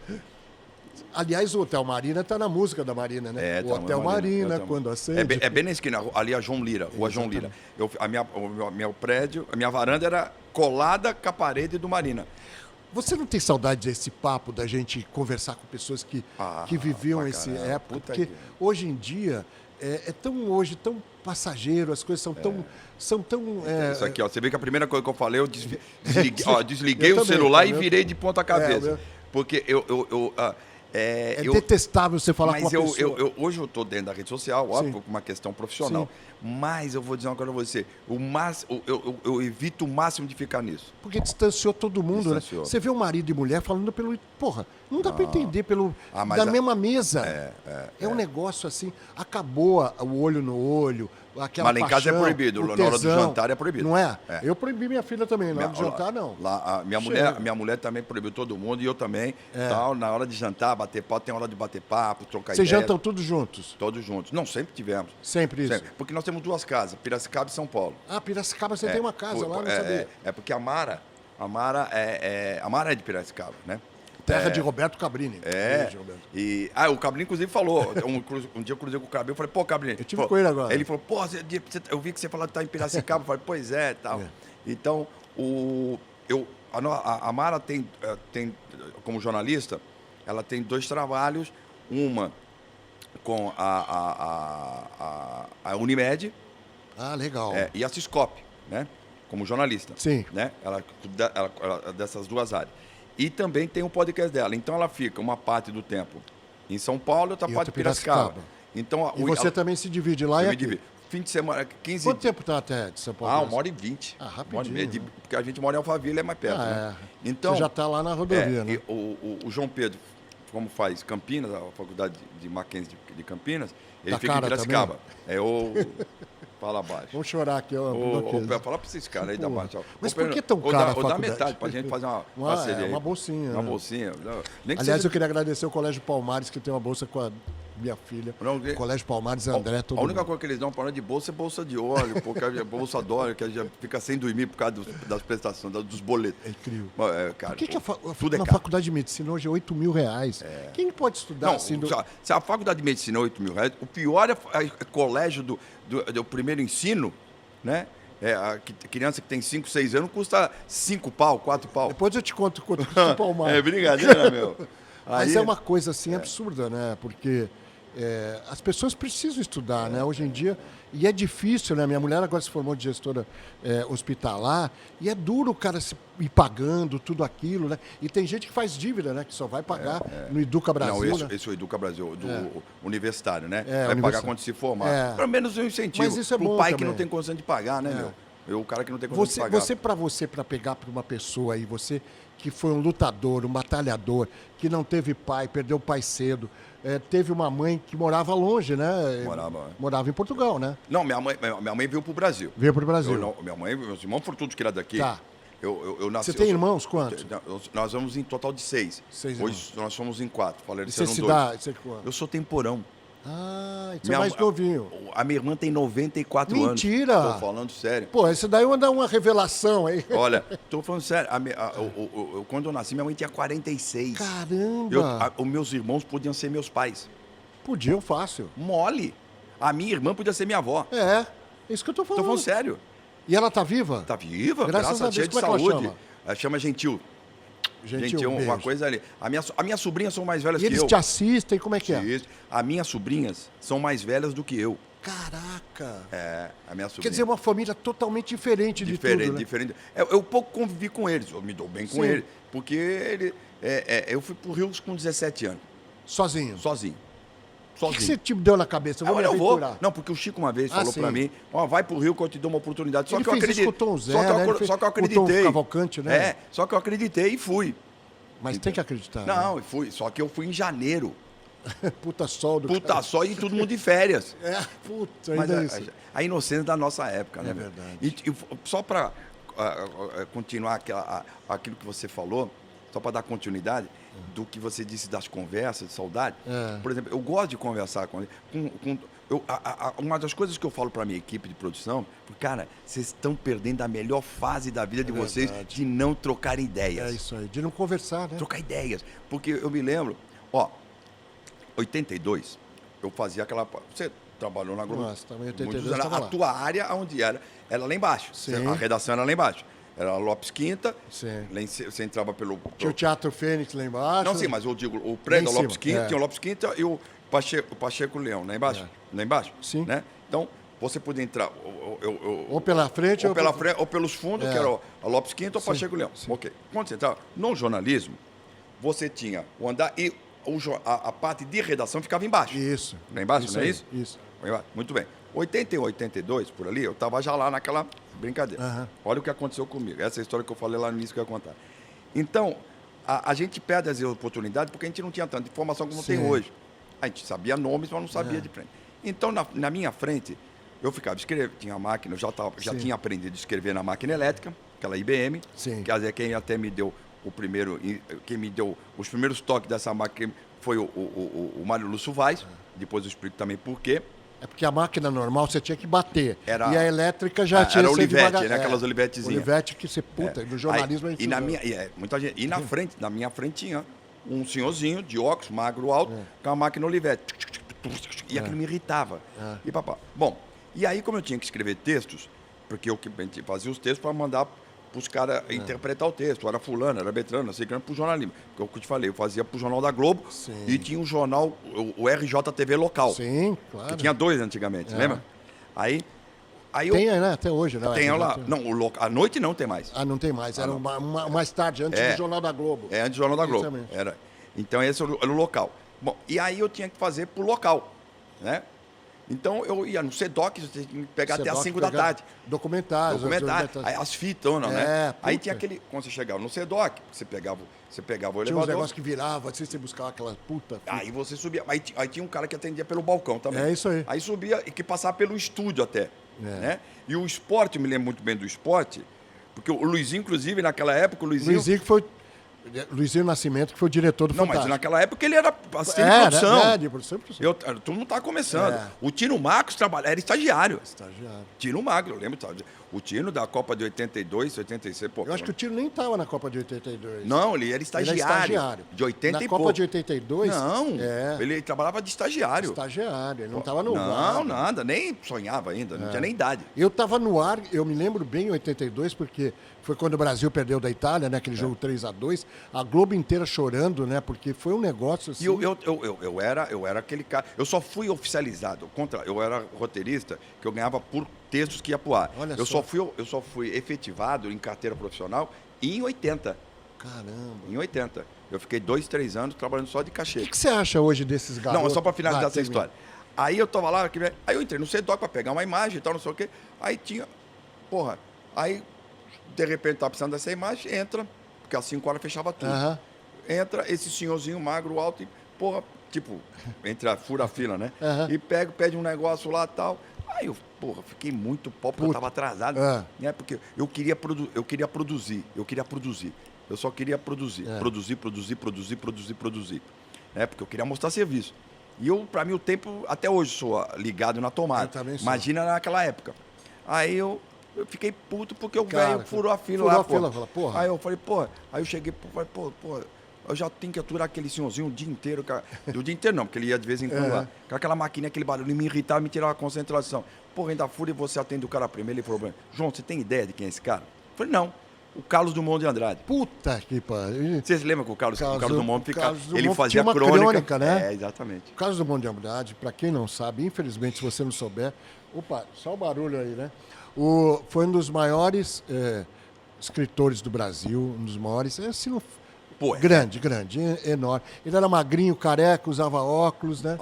Aliás, o Hotel Marina tá na música da Marina, né? O Hotel Marina, quando acende. É bem na esquina, ali a João Lira, Rua João Lira. O meu prédio, a minha varanda era colada com a parede do Marina. Você não tem saudade desse papo da gente conversar com pessoas que viviam pra essa caramba. época? Puta Porque que- hoje em dia é tão passageiro, as coisas são tão... Isso aqui, ó, você vê que a primeira coisa que eu falei, eu desliguei Eu o também, celular eu- e virei de ponta cabeça. meu- Porque É detestável você falar com uma Mas pessoa. hoje eu estou dentro da rede social, óbvio, por uma questão profissional. Mas eu vou dizer uma coisa pra você. Eu evito o máximo de ficar nisso. Porque distanciou todo mundo, Distanciou. né? Você vê um marido e mulher falando pelo... Porra, não dá pra entender pelo... mas da mesma mesa. É um negócio assim, acabou o olho no olho, aquela Mas lá em casa é paixão, proibido, o na hora do tesão. jantar é proibido. Não é? É. Eu proibi minha filha também, na hora do jantar não. Lá, a Chega. minha mulher também proibiu todo mundo e eu também. Tal, na hora de jantar, bater papo, tem hora de bater papo, trocar Vocês ideia. jantam todos juntos? Todos juntos. Não, sempre tivemos. Sempre isso? Sempre. Porque nós temos temos duas casas, Piracicaba e São Paulo. Ah, Piracicaba você tem uma casa lá, não sabia. Porque a Mara é de Piracicaba, né? Terra de Roberto Cabrini. De Roberto. O Cabrini, inclusive, falou. Um dia eu cruzei com o Cabrini, eu falei, pô, Cabrini. Eu tive com ele agora. Ele falou, pô, eu vi que você falou que tá em Piracicaba. Eu falei, pois é, e tal. Então, a Mara tem, como jornalista, ela tem 2 trabalhos. Uma com a Unimed. Ah, legal. E a Ciscope, né? Como jornalista. Sim. Né? Ela dessas 2 áreas. E também tem um podcast dela. Então ela fica uma parte do tempo em São Paulo e outra parte em Piracicaba. Então, e você também se divide lá e aqui? Fim de semana, 15 Quanto tempo tá até de São Paulo? 1h20. Rapidinho. Porque a gente mora em Alphaville, é mais perto. Né? Então, você já está lá na rodovia, né? O João Pedro, como faz Campinas, a Faculdade de Mackenzie de Campinas, ele fica em Piracicaba. Fala abaixo. Vamos chorar aqui. Fala para esses caras aí da Baixa. Mas por que tão caro Ou dá metade para a gente fazer uma parceria aí. Uma bolsinha. Uma bolsinha. Aliás, eu queria agradecer o Colégio Palmares, que tem uma bolsa com a minha filha. O Colégio Palmares, André, todo A única coisa que eles dão para nós de bolsa é bolsa de óleo, porque a bolsa de óleo, que a gente fica sem dormir por causa das prestações, dos boletos. É incrível. Cara, por que tudo na caro. Faculdade de Medicina hoje é R$8.000? Quem pode estudar não, assim? Se a Faculdade de Medicina é R$8.000, o pior é colégio do primeiro ensino, né? A criança que tem 5, 6 anos custa 5 pau, 4 pau. Depois eu te conto quanto custa o Palmares. É brincadeira, meu. Mas é uma coisa assim absurda, né? Porque as pessoas precisam estudar, né? Hoje em dia. E é difícil, né? Minha mulher agora se formou de gestora hospitalar e é duro o cara ir pagando tudo aquilo, né? E tem gente que faz dívida, né? Que só vai pagar no Educa Brasil. Não, esse é o Educa Brasil, do universitário, né? Vai universitário. pagar quando se formar. Pelo menos um incentivo. Mas isso é pro bom pai também. que não tem condição de pagar, né, meu? O cara que não tem condição de pagar. Você para pegar para uma pessoa aí, você que foi um lutador, um batalhador, que não teve pai, perdeu o pai cedo, teve uma mãe que morava longe, né? Morava em Portugal, né? Não, minha mãe veio pro Brasil. Veio pro Brasil. Meus irmãos foram todos criados aqui. Tá. Eu nasci, você tem irmãos quantos? Nós vamos em total de 6. Hoje nós somos em 4. E você se dá? Eu sou temporão. Ah, então é mais novinho. A minha irmã tem 94 anos. Mentira! Tô falando sério. Pô, isso daí dá uma revelação aí. Olha, tô falando sério. Quando eu nasci, minha mãe tinha 46. Caramba! Os meus irmãos podiam ser meus pais. Podiam, fácil. Mole. A minha irmã podia ser minha avó. Isso que eu tô falando. Tô falando sério. E ela tá viva? Tá viva, graças a Deus. Deus, de como saúde. É que ela chama? Ela chama Gentil. Gentil, uma coisa ali. A minha sobrinhas são mais velhas que eu. E eles te assistem? Como é que é? As minhas sobrinhas são mais velhas do que eu. Caraca! A minha sobrinha. Quer dizer, uma família totalmente diferente de tudo, né? Diferente. Eu pouco convivi com eles, eu me dou bem com eles. Porque eu fui pro Rio com 17 anos. Sozinho? Sozinho. O que você te deu na cabeça? Eu vou. Não, porque o Chico uma vez falou pra mim, vai pro Rio que eu te dou uma oportunidade. Só ele que eu acreditei. Só que eu acreditei. Cavalcante, né? Só que eu acreditei e fui. Mas tem que acreditar. Não, né? fui. Só que eu fui em janeiro. Puta sol do Puta sol e todo mundo de férias. Puta, mas ainda isso. A inocência da nossa época, né? É verdade. E só para continuar aquilo que você falou, só para dar continuidade do que você disse das conversas, de saudade. Por exemplo, eu gosto de conversar com uma das coisas que eu falo para minha equipe de produção, cara, vocês estão perdendo a melhor fase da vida de vocês de não trocar ideias. É isso aí, de não conversar, né? Trocar ideias. Porque eu me lembro, 82, eu fazia aquela... Você trabalhou na Globo. Nossa, também 82 a tua área, onde era lá embaixo. Sim. A redação era lá embaixo. Era Lopes Quinta. Sim. Você entrava pelo... Tinha o Teatro Fênix lá embaixo. Não, sim, mas eu digo, o prédio da Lopes Quinta, tinha o Lopes Quinta e o Pacheco Leão, lá embaixo. Lá embaixo. Sim. Né? Então, você podia entrar... ou pela frente ou pelos fundos, que era a Lopes Quinta ou o Pacheco Leão. Sim. Ok. Quando você entrava no jornalismo, você tinha o andar e a parte de redação ficava embaixo. Isso. Lá embaixo, isso não é aí, isso? Isso. Muito bem. 81, 82, por ali, eu estava já lá naquela brincadeira. Uhum. Olha o que aconteceu comigo. Essa é a história que eu falei lá no início que eu ia contar. Então, a gente perde as oportunidades porque a gente não tinha tanta informação como tem hoje. A gente sabia nomes, mas não sabia de frente. Então, na minha frente, eu ficava escrevendo, tinha máquina, eu já tinha aprendido a escrever na máquina elétrica, aquela IBM. Sim. Quer dizer, quem até me deu quem me deu os primeiros toques dessa máquina foi o Mário Lúcio Vaz. Depois eu explico também por quê. É porque a máquina normal você tinha que bater. Era- E a elétrica já tinha Era que ser Olivetti, devagar. né? Aquelas Olivettezinhas. Olivete que você, puta, no jornalismo a gente na usava. minha, muita gente. E na frente, na minha frente tinha um senhorzinho de óculos, magro, alto, com a máquina Olivetti. E aquilo me irritava. E papá. Bom, e aí como eu tinha que escrever textos, porque eu que fazia os textos para mandar para os caras interpretar o texto. Era fulano, era Betrano, assim, para o jornalismo. Porque é o que eu te falei, eu fazia para o Jornal da Globo e tinha um jornal, o RJTV local. Sim, claro. Que tinha 2 antigamente, lembra? Aí Tem, né? Até hoje, né? tem lá. Não, à noite não tem mais. Ah, não tem mais. Era mais tarde, antes do Jornal da Globo. É, antes do Jornal da Globo. Exatamente. Era. Então esse era o local. Bom, e aí eu tinha que fazer pro local, né? Então eu ia no SEDOC, você tinha que pegar até às 5 da tarde. Documentários. Aí as fitas, não, né? Aí puta. tinha aquele. Quando você chegava no SEDOC, você pegava o Tinha uns elevador. negócios que viravam, assim, você buscava aquela puta. Aí você subia. Aí tinha um cara que atendia pelo balcão também. É isso aí. Aí subia e que passava pelo estúdio até. Né? E o esporte, eu me lembro muito bem do esporte, porque o Luizinho, inclusive, naquela época, o Luizinho. Luizinho Nascimento, que foi o diretor do Não, mas Fantástico. naquela época ele era assistente de produção. De produção. Todo mundo estava começando. É. O Tino Marcos era estagiário. Estagiário. Tino Marcos, eu lembro. O Tino da Copa de 82, 86, pô. Eu acho que o Tiro nem estava na Copa de 82. Não, ele era estagiário. De 80 na e Copa pouco. de 82? Não, É. ele trabalhava de estagiário. Estagiário, ele não estava no Não, ar. nada, nem sonhava ainda, não tinha nem idade. Eu estava no ar, eu me lembro bem em 82, porque foi quando o Brasil perdeu da Itália, né? Aquele jogo 3-2. A Globo inteira chorando, né? Porque foi um negócio assim. E eu era aquele cara. Eu só fui oficializado. Eu era roteirista, que eu ganhava por textos que ia pro ar. Olha eu só. só fui efetivado em carteira profissional em 80. Caramba. Em 80. Eu fiquei 2, 3 anos trabalhando só de O cachê. que você acha hoje desses garotos? Não, é só para finalizar essa termina. história. Aí eu tava lá, aí eu entrei no CEDOC para pegar uma imagem e tal, não sei o quê. Aí tinha. Porra, aí de repente tá precisando dessa imagem, entra, porque às 5 horas fechava tudo. Aham. Entra esse senhorzinho magro, alto e, porra, tipo, fura a fila, né? Aham. E pede um negócio lá e tal. Aí eu, porra, fiquei muito pau porque eu tava atrasado. Ah. Né? Porque eu queria produzir. Eu só queria produzir. Produzir. Né? Porque eu queria mostrar serviço. E para mim, o tempo, até hoje, sou ligado na tomada. Eu também sou. Imagina naquela época. Aí eu fiquei puto porque o Cara, velho furou a fila furou lá, a fila, falou, porra. Aí eu falei, porra. Aí eu cheguei, falei, porra. Eu já tenho que aturar aquele senhorzinho o dia inteiro. O dia inteiro não, porque ele ia de vez em quando lá. Com aquela maquininha, aquele barulho, me irritava, me tirava a concentração. Porra, ainda fura e você atende o cara primeiro. Ele falou, João, você tem ideia de quem é esse cara? Eu falei, não. O Carlos Drummond de Andrade. Puta que pariu. Vocês lembram que o Carlos Drummond ficava... Drummond Ele fazia tinha uma crônica, né? É, exatamente. O Carlos Drummond de Andrade, para quem não sabe, infelizmente, se você não souber... Opa, só o barulho aí, né? Foi um dos maiores escritores do Brasil, um dos maiores... Se não, Pô, grande, enorme. Ele era magrinho, careca, usava óculos, né?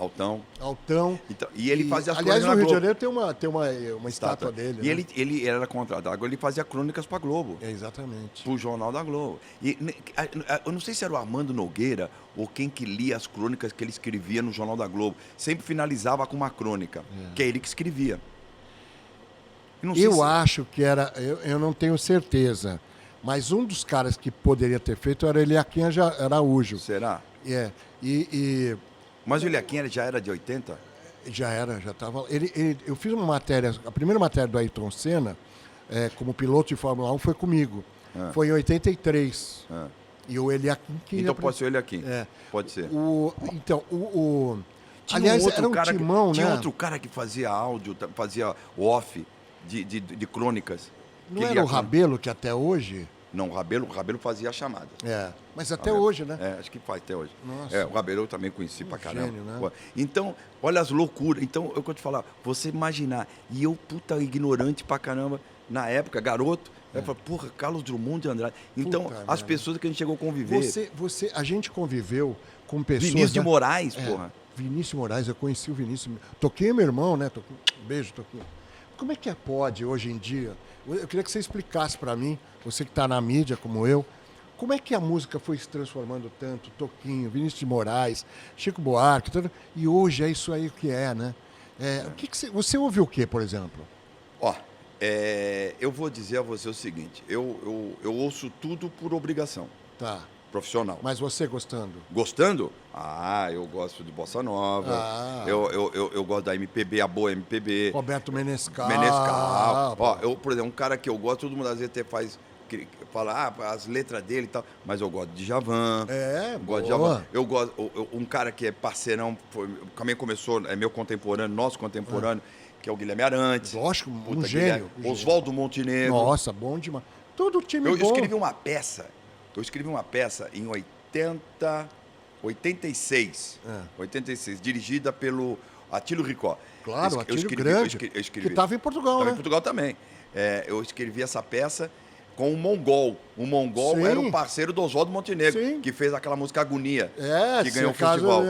Altão. Então, e ele fazia as aliás, crônicas no na Rio de Globo. Janeiro tem uma estátua dele. E né? ele era contratado. Agora ele fazia crônicas pra Globo. Exatamente. Pro Jornal da Globo. E eu não sei se era o Armando Nogueira ou quem que lia as crônicas que ele escrevia no Jornal da Globo. Sempre finalizava com uma crônica, que é ele que escrevia. Eu acho que era... Eu não tenho certeza. Mas um dos caras que poderia ter feito era Eliaquim Araújo. Será? Mas o Eliaquim já era de 80? Já estava. Eu fiz uma matéria, a primeira matéria do Ayrton Senna, como piloto de Fórmula 1, foi comigo. Foi em 83. E o Eliaquim que... Então pode ser o Eliaquim. É. Pode ser. Aliás, era um timão, né? Tinha outro cara que fazia áudio, fazia off de crônicas. Não era o Rabelo que até hoje... Não, o Rabelo fazia a chamada. Mas até hoje, né? Acho que faz até hoje. Nossa. O Rabelo eu também conheci pra caramba. Gênio, né? Pô, então, olha as loucuras. Então, eu vou te falar, você imaginar, e eu, puta, ignorante pra caramba, na época, garoto, eu falei, porra, Carlos Drummond de Andrade. Então, as pessoas que a gente chegou a conviver... A gente conviveu com pessoas... Vinícius de Moraes, porra. Vinícius Moraes, eu conheci o Vinícius. Toquinho, meu irmão, né? Beijo, Toquinho. Como é que pode, hoje em dia... Eu queria que você explicasse para mim, você que está na mídia como eu, como é que a música foi se transformando tanto, Toquinho, Vinícius de Moraes, Chico Buarque, e hoje é isso aí que é, né? Você ouve o que, por exemplo? Eu vou dizer a você o seguinte, eu ouço tudo por obrigação. Tá. profissional. Mas você gostando? Gostando? Eu gosto de bossa nova. Eu gosto da MPB, a boa MPB. Roberto Menescal. Por exemplo, um cara que eu gosto, todo mundo às vezes até fala as letras dele e tal, mas eu gosto de Djavan. Gosto de Djavan. Eu gosto, um cara que é parceirão, também começou, é meu contemporâneo, nosso contemporâneo, que é o Guilherme Arantes. Lógico, um gênio. Oswaldo Montenegro. Nossa, bom demais. Todo time bom. Eu escrevi uma peça em 86, 86, dirigida pelo Atílio Ricó. Claro, Atílio grande, que estava em Portugal, Estava né? em Portugal também. Eu escrevi essa peça com o Mongol. O Mongol Sim. era um parceiro do Oswaldo Montenegro, Sim. que fez aquela música Agonia, que ganhou o caso, festival.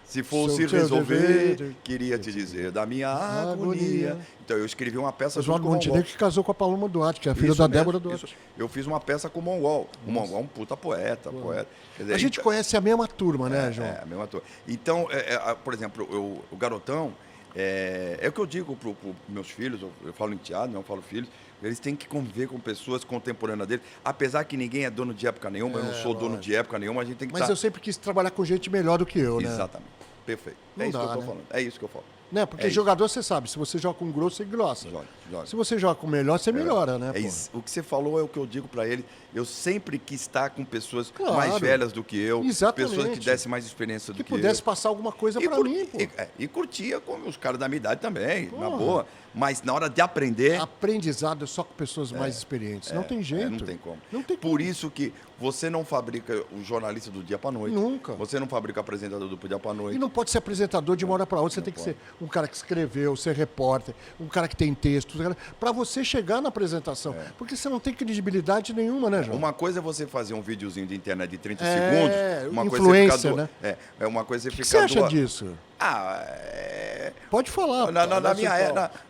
Se fosse resolver, queria te dizer dizer da minha agonia. Então, eu escrevi uma peça Oswaldo junto com o Mongol. Montenegro que casou com a Paloma Duarte, que é a filha da Débora Duarte. Isso. Eu fiz uma peça com o Mongol. O Mongol é um puta poeta. Quer dizer, a gente conhece a mesma turma, né, João? A mesma turma. Então, por exemplo, o Garotão, é o que eu digo para os meus filhos, eu falo enteado, não falo filhos, eles têm que conviver com pessoas contemporâneas deles, apesar que ninguém é dono de época nenhuma, eu não sou dono de época nenhuma, a gente tem que Mas eu sempre quis trabalhar com gente melhor do que eu, né? Exatamente. Perfeito. Não isso dá, que eu tô né? falando. É isso que eu falo. Né? Porque jogador, você sabe, se você joga com grosso, você engrossa. Joga. Se você joga com melhor, você melhora, né? O que você falou é o que eu digo para ele. Eu sempre quis estar com pessoas Claro. mais velhas do que eu, Exatamente. pessoas que dessem mais experiência do que eu. Que pudesse passar alguma coisa para mim, pô. E curtia com os caras da minha idade também, na boa. Mas na hora de aprender... Aprendizado é só com pessoas mais experientes. Não tem jeito. não tem como. Não tem Por isso que você não fabrica o jornalista do dia para noite. Nunca. Você não fabrica o apresentador do dia para noite. E não pode ser apresentador de uma hora para outra. Você tem que ser um cara que escreveu, ser repórter, um cara que tem texto, para você chegar na apresentação. Porque você não tem credibilidade nenhuma, né, João? Uma coisa é você fazer um videozinho de internet de 30 segundos. Uma influência, coisa é né? Uma coisa é ficar... O que você acha disso? Pode falar.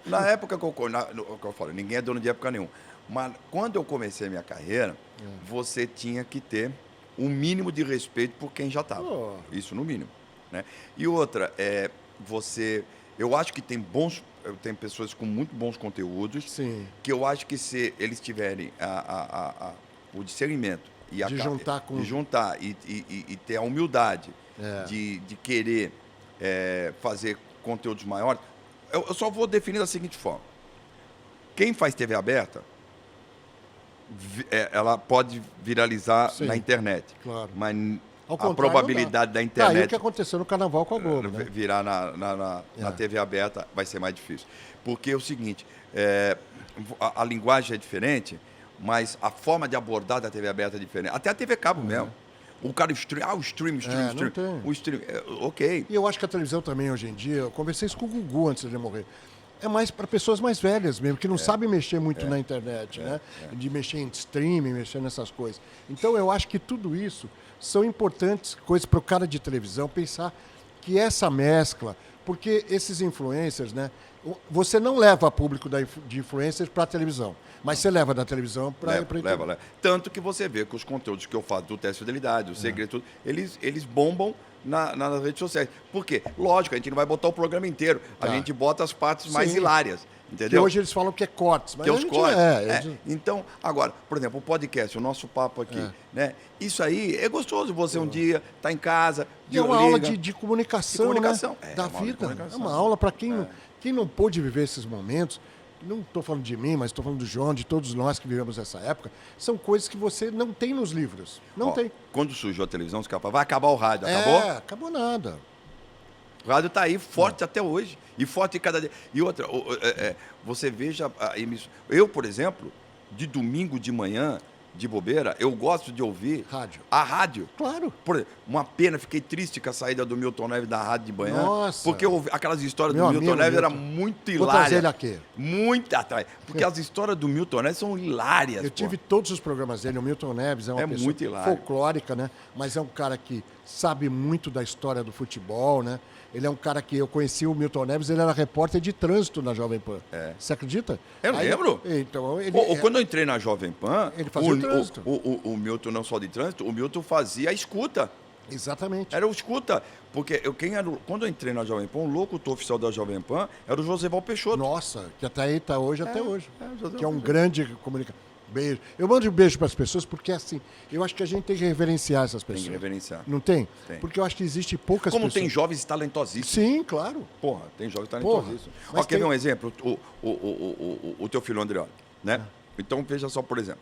Na época que eu falo, ninguém é dono de época nenhuma. Mas quando eu comecei a minha carreira, você tinha que ter um mínimo de respeito por quem já estava. Isso no mínimo. Né? E outra, eu acho que tem pessoas com muito bons conteúdos. Sim. Que eu acho que se eles tiverem o discernimento de juntar e ter a humildade de querer fazer conteúdos maiores, eu só vou definir da seguinte forma. Quem faz TV aberta, ela pode viralizar na internet. Claro. Mas a probabilidade da internet... Aí o que aconteceu no Carnaval com a Globo, né? Virar na TV aberta vai ser mais difícil. Porque é o seguinte, a linguagem é diferente, mas a forma de abordar da TV aberta é diferente. Até a TV Cabo mesmo. O cara o stream. O stream, ok. E eu acho que a televisão também, hoje em dia, eu conversei isso com o Gugu antes de ele morrer, é mais para pessoas mais velhas mesmo, que não sabem mexer muito na internet, né? De mexer em streaming, mexer nessas coisas. Então, eu acho que tudo isso são importantes coisas para o cara de televisão pensar que essa mescla, porque esses influencers, né? Você não leva público de influencers para a televisão, mas você leva da televisão para leva. Tanto que você vê que os conteúdos que eu faço do Teste de Fidelidade, o Segredo, tudo, eles bombam nas redes sociais. Por quê? Lógico, a gente não vai botar o programa inteiro. A gente bota as partes mais hilárias. Entendeu? Que hoje eles falam que é cortes. Mas que é os cortes. Então, agora, por exemplo, o podcast, o nosso papo aqui, né? Isso aí é gostoso você um dia tá em casa, é uma aula de comunicação, né? Da vida. É uma aula para quem não pôde viver esses momentos. Não estou falando de mim, mas estou falando do João, de todos nós que vivemos essa época. São coisas que você não tem nos livros. Não tem. Quando surgiu a televisão, você vai acabar o rádio. Acabou? Acabou nada. O rádio está aí forte até hoje. E forte cada dia. E outra, você veja a emissão. Eu, por exemplo, de domingo de manhã, de bobeira, eu gosto de ouvir a rádio. Claro. Por exemplo, uma pena, fiquei triste com a saída do Milton Neves da rádio de manhã. Nossa. Porque eu ouvi, aquelas histórias do Milton Neves eram muito hilárias. Vou trazer ele aqui. Muito atrás. Porque as histórias do Milton Neves são hilárias. Eu tive todos os programas dele. O Milton Neves é uma pessoa muito hilário. Folclórica, né? Mas é um cara que sabe muito da história do futebol, né? Ele é um cara que eu conheci o Milton Neves, ele era repórter de trânsito na Jovem Pan. Você acredita? Eu lembro. Então, quando eu entrei na Jovem Pan, ele fazia o trânsito. O Milton, não só de trânsito, o Milton fazia a escuta. Exatamente. Era o escuta. Porque quando eu entrei na Jovem Pan, o locutor oficial da Jovem Pan era o Josival Peixoto. Nossa, que até aí está hoje, até hoje. Que é um grande comunicador. Beijo. Eu mando um beijo para as pessoas porque, assim, eu acho que a gente tem que reverenciar essas Tem pessoas. que reverenciar. Não tem? Tem. Porque eu acho que existe poucas Como pessoas. tem jovens talentosíssimos. Sim, claro. Porra, tem jovens Porra, talentosíssimos. mas Ó, quer tem- ver um exemplo? O teu filho Andreoli, né? Então, veja só, por exemplo.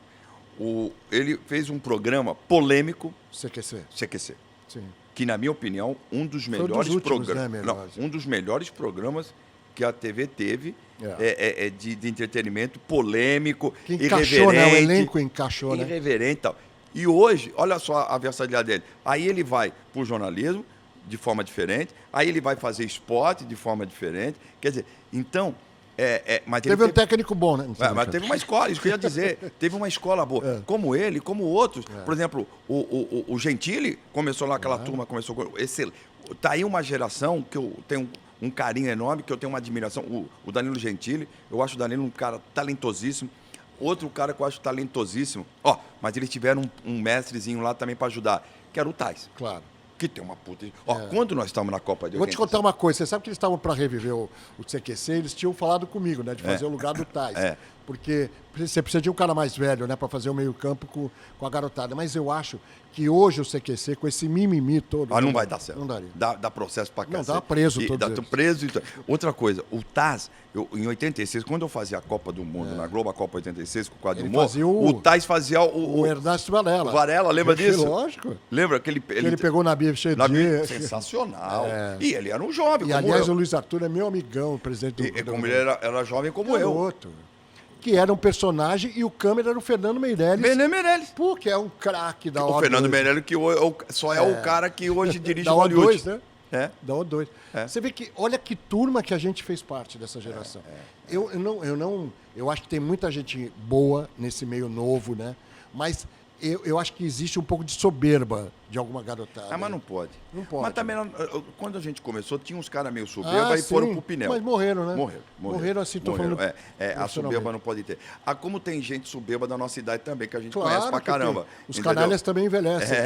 Ele fez um programa polêmico, CQC. CQC, Sim. que, na minha opinião, um dos Foi um melhores dos últimos, programas. né, Não, melhores. um dos melhores programas que a TV teve de entretenimento polêmico, Que encaixou, né? O irreverente. elenco encaixou, né? Irreverente e tal. E hoje, olha só a versatilidade dele. Aí ele vai para o jornalismo de forma diferente, aí ele vai fazer esporte de forma diferente. Quer dizer, então. Mas ele Teve um técnico bom, né? mas teve uma escola, isso que eu ia dizer. Teve uma escola boa. Como ele, como outros. Por exemplo, o Gentili começou lá, aquela turma, começou com. Tá aí uma geração que eu tenho um carinho enorme, que eu tenho uma admiração. O Danilo Gentili, eu acho o Danilo um cara talentosíssimo. Outro cara que eu acho talentosíssimo. Mas eles tiveram um mestrezinho lá também para ajudar, que era o Tais. Claro. Que tem uma puta. Quando nós estamos na Copa de Eu vou te contar uma coisa. Você sabe que eles estavam para reviver o CQC, eles tinham falado comigo, né? De fazer o lugar do Tais. Porque você precisa de um cara mais velho, né? Para fazer o meio-campo com a garotada. Mas eu acho que hoje o CQC, com esse mimimi todo. Não vai dar certo. Não daria. Dá processo pra cacete. Não, dá preso todos eles. Preso e tudo. Outra coisa, o Taz, em 86, quando eu fazia a Copa do Mundo na Globo, a Copa 86, com o quadro do humor, o Taz fazia o Ernesto Varela. O Varela, lembra disso? Lógico. Lembra que ele pegou na Bia cheio de dia. Sensacional. E ele era um jovem, e, aliás, o Luiz Arthur é meu amigão, o presidente do... como ele era jovem como eu. Outro. Que era um personagem e o câmera era o Fernando Meirelles. Fernando Meirelles. Pô, que é um craque da O Fernando Meirelles, que só é o cara que hoje dirige o Hollywood. Da O2, né? É. Da O2. Você vê que, olha que turma que a gente fez parte dessa geração. Eu acho que tem muita gente boa nesse meio novo, né? Mas eu acho que existe um pouco de soberba de alguma garotada. Mas não pode. Não pode. Mas também, quando a gente começou, tinha uns caras meio soberba e foram pro Pinel. Mas morreram, né? Morreram assim, tô falando. A soberba não pode ter. Como tem gente soberba da nossa idade também, que a gente Claro conhece pra caramba. Os canalhas também envelhecem.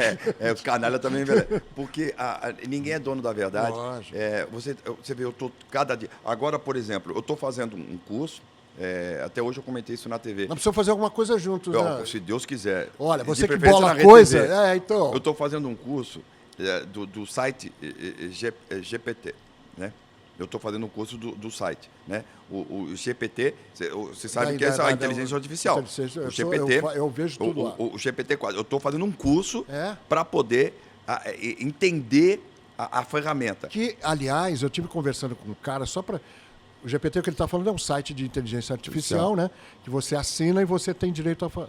Os canalhas também envelhecem. Porque ninguém é dono da verdade. Lógico. Você vê, eu tô cada dia. Agora, por exemplo, eu tô fazendo um curso. Até hoje eu comentei isso na TV. Nós precisamos fazer alguma coisa juntos, né? Se Deus quiser. Olha, você que preferência bola na a coisa. RTV. Então. Eu estou fazendo um curso do site GPT, né? Eu estou fazendo um curso do site, né? O GPT, você sabe que é a inteligência artificial. O GPT, eu vejo tudo lá. O GPT-4. Eu estou fazendo um curso para poder entender a ferramenta. Que, aliás, eu tive conversando com um cara só para... O GPT, o que ele está falando, é um site de inteligência artificial, né? Que você assina e você tem direito a...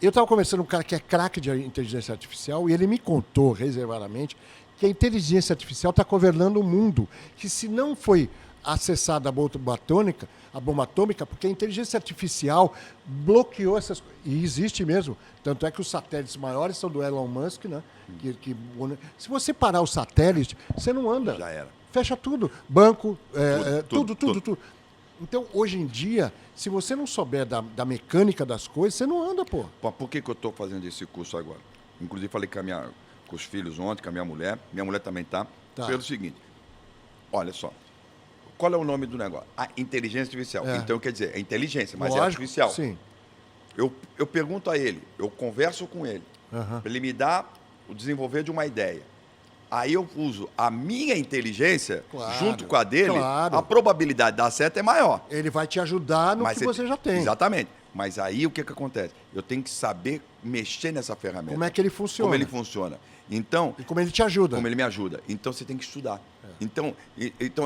Eu estava conversando com um cara que é craque de inteligência artificial e ele me contou, reservadamente, que a inteligência artificial está governando o mundo. Que se não foi acessada a bomba atômica, porque a inteligência artificial bloqueou essas coisas. E existe mesmo. Tanto é que os satélites maiores são do Elon Musk, né? Se você parar o satélite, você não anda. Já era. Fecha tudo. Banco, tudo. Então, hoje em dia, se você não souber da mecânica das coisas, você não anda, pô. Por que eu estou fazendo esse curso agora? Inclusive, falei com os filhos ontem, com a minha mulher. Minha mulher também tá. Pelo seguinte, olha só. Qual é o nome do negócio? A inteligência artificial. Então, quer dizer, é inteligência, mas é artificial. Sim. Eu pergunto a ele, eu converso com ele, para ele me dar o desenvolver de uma ideia. Aí eu uso a minha inteligência junto com a dele, a probabilidade de dar certo é maior. Ele vai te ajudar no que você já tem. Exatamente. Mas aí o que acontece? Eu tenho que saber mexer nessa ferramenta. Como é que ele funciona. Como ele funciona. Então, e como ele te ajuda. Como ele me ajuda. Então você tem que estudar. Então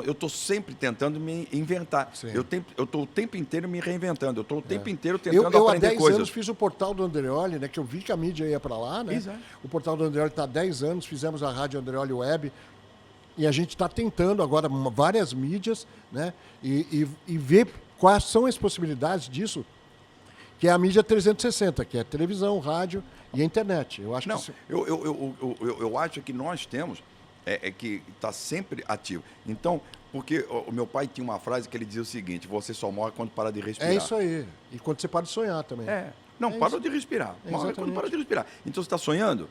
eu estou sempre tentando me inventar. Eu estou o tempo inteiro me reinventando. Eu estou o tempo inteiro tentando aprender coisas. Há 10 anos fiz o portal do Andreoli, né? Que eu vi que a mídia ia para lá, né? Exato. O portal do Andreoli está há 10 anos, fizemos a Rádio Andreoli Web. E a gente está tentando agora várias mídias, né? E ver quais são as possibilidades disso, que é a mídia 360, que é televisão, rádio e a internet. Eu acho eu acho que nós temos que está sempre ativo. Então, porque o meu pai tinha uma frase que ele dizia o seguinte: você só morre quando para de respirar. É isso aí. E quando você para de sonhar também. Não, para de respirar. Morre quando para de respirar. Então, você está sonhando?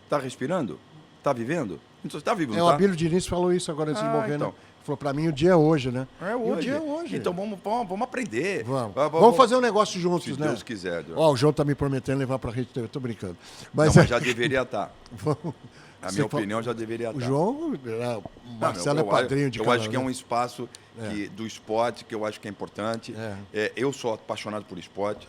Está respirando? Tá vivendo? Então você tá vivo, O não tá? Abílio Diniz falou isso agora antes de morrer, então. né? Falou, pra mim o dia é hoje, né? É E hoje. o dia é hoje. Então vamos aprender. Vamos fazer um negócio juntos, Se né? Deus quiser. Deus. Ó, o João tá me prometendo levar pra Rede TV, tô brincando. Mas já deveria estar. Vamos... A minha opinião já deveria O estar. João, o Marcelo é padrinho de Eu canal, acho que é né? um espaço do esporte que eu acho que é importante. Eu sou apaixonado por esporte.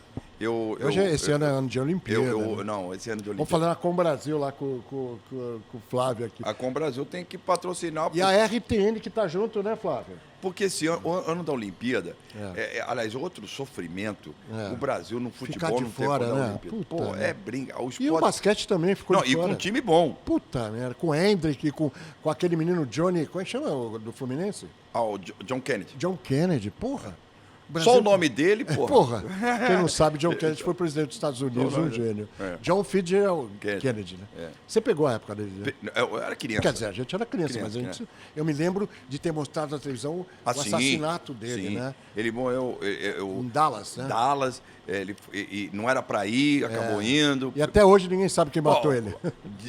Esse ano é ano de Olimpíada. Né? Não, esse ano de Olimpíada. Vamos falar com o Brasil lá com o Flávio aqui. A Com Brasil tem que patrocinar. E a RTN que tá junto, né, Flávio? Porque esse ano da Olimpíada, aliás, outro sofrimento, o Brasil no futebol de não fora, tem como né? da Olimpíada. Puta, Pô, né? brinca. O esporte... E o basquete também ficou de E fora. com um time bom. Puta merda, com o Hendrick, com aquele menino Johnny, como é que chama do Fluminense? O John Kennedy. John Kennedy, porra. Brasil... Só o nome dele, porra. Porra. Quem não sabe, John Kennedy foi presidente dos Estados Unidos, um gênio. John Fitzgerald Kennedy, né? Você pegou a época dele, né? Eu era criança. Quer dizer, a gente era criança, mas eu me lembro de ter mostrado na televisão o assassinato dele, né? Ele morreu... Em Dallas, né? Dallas, e não era pra ir, acabou indo. E até hoje ninguém sabe quem matou ele.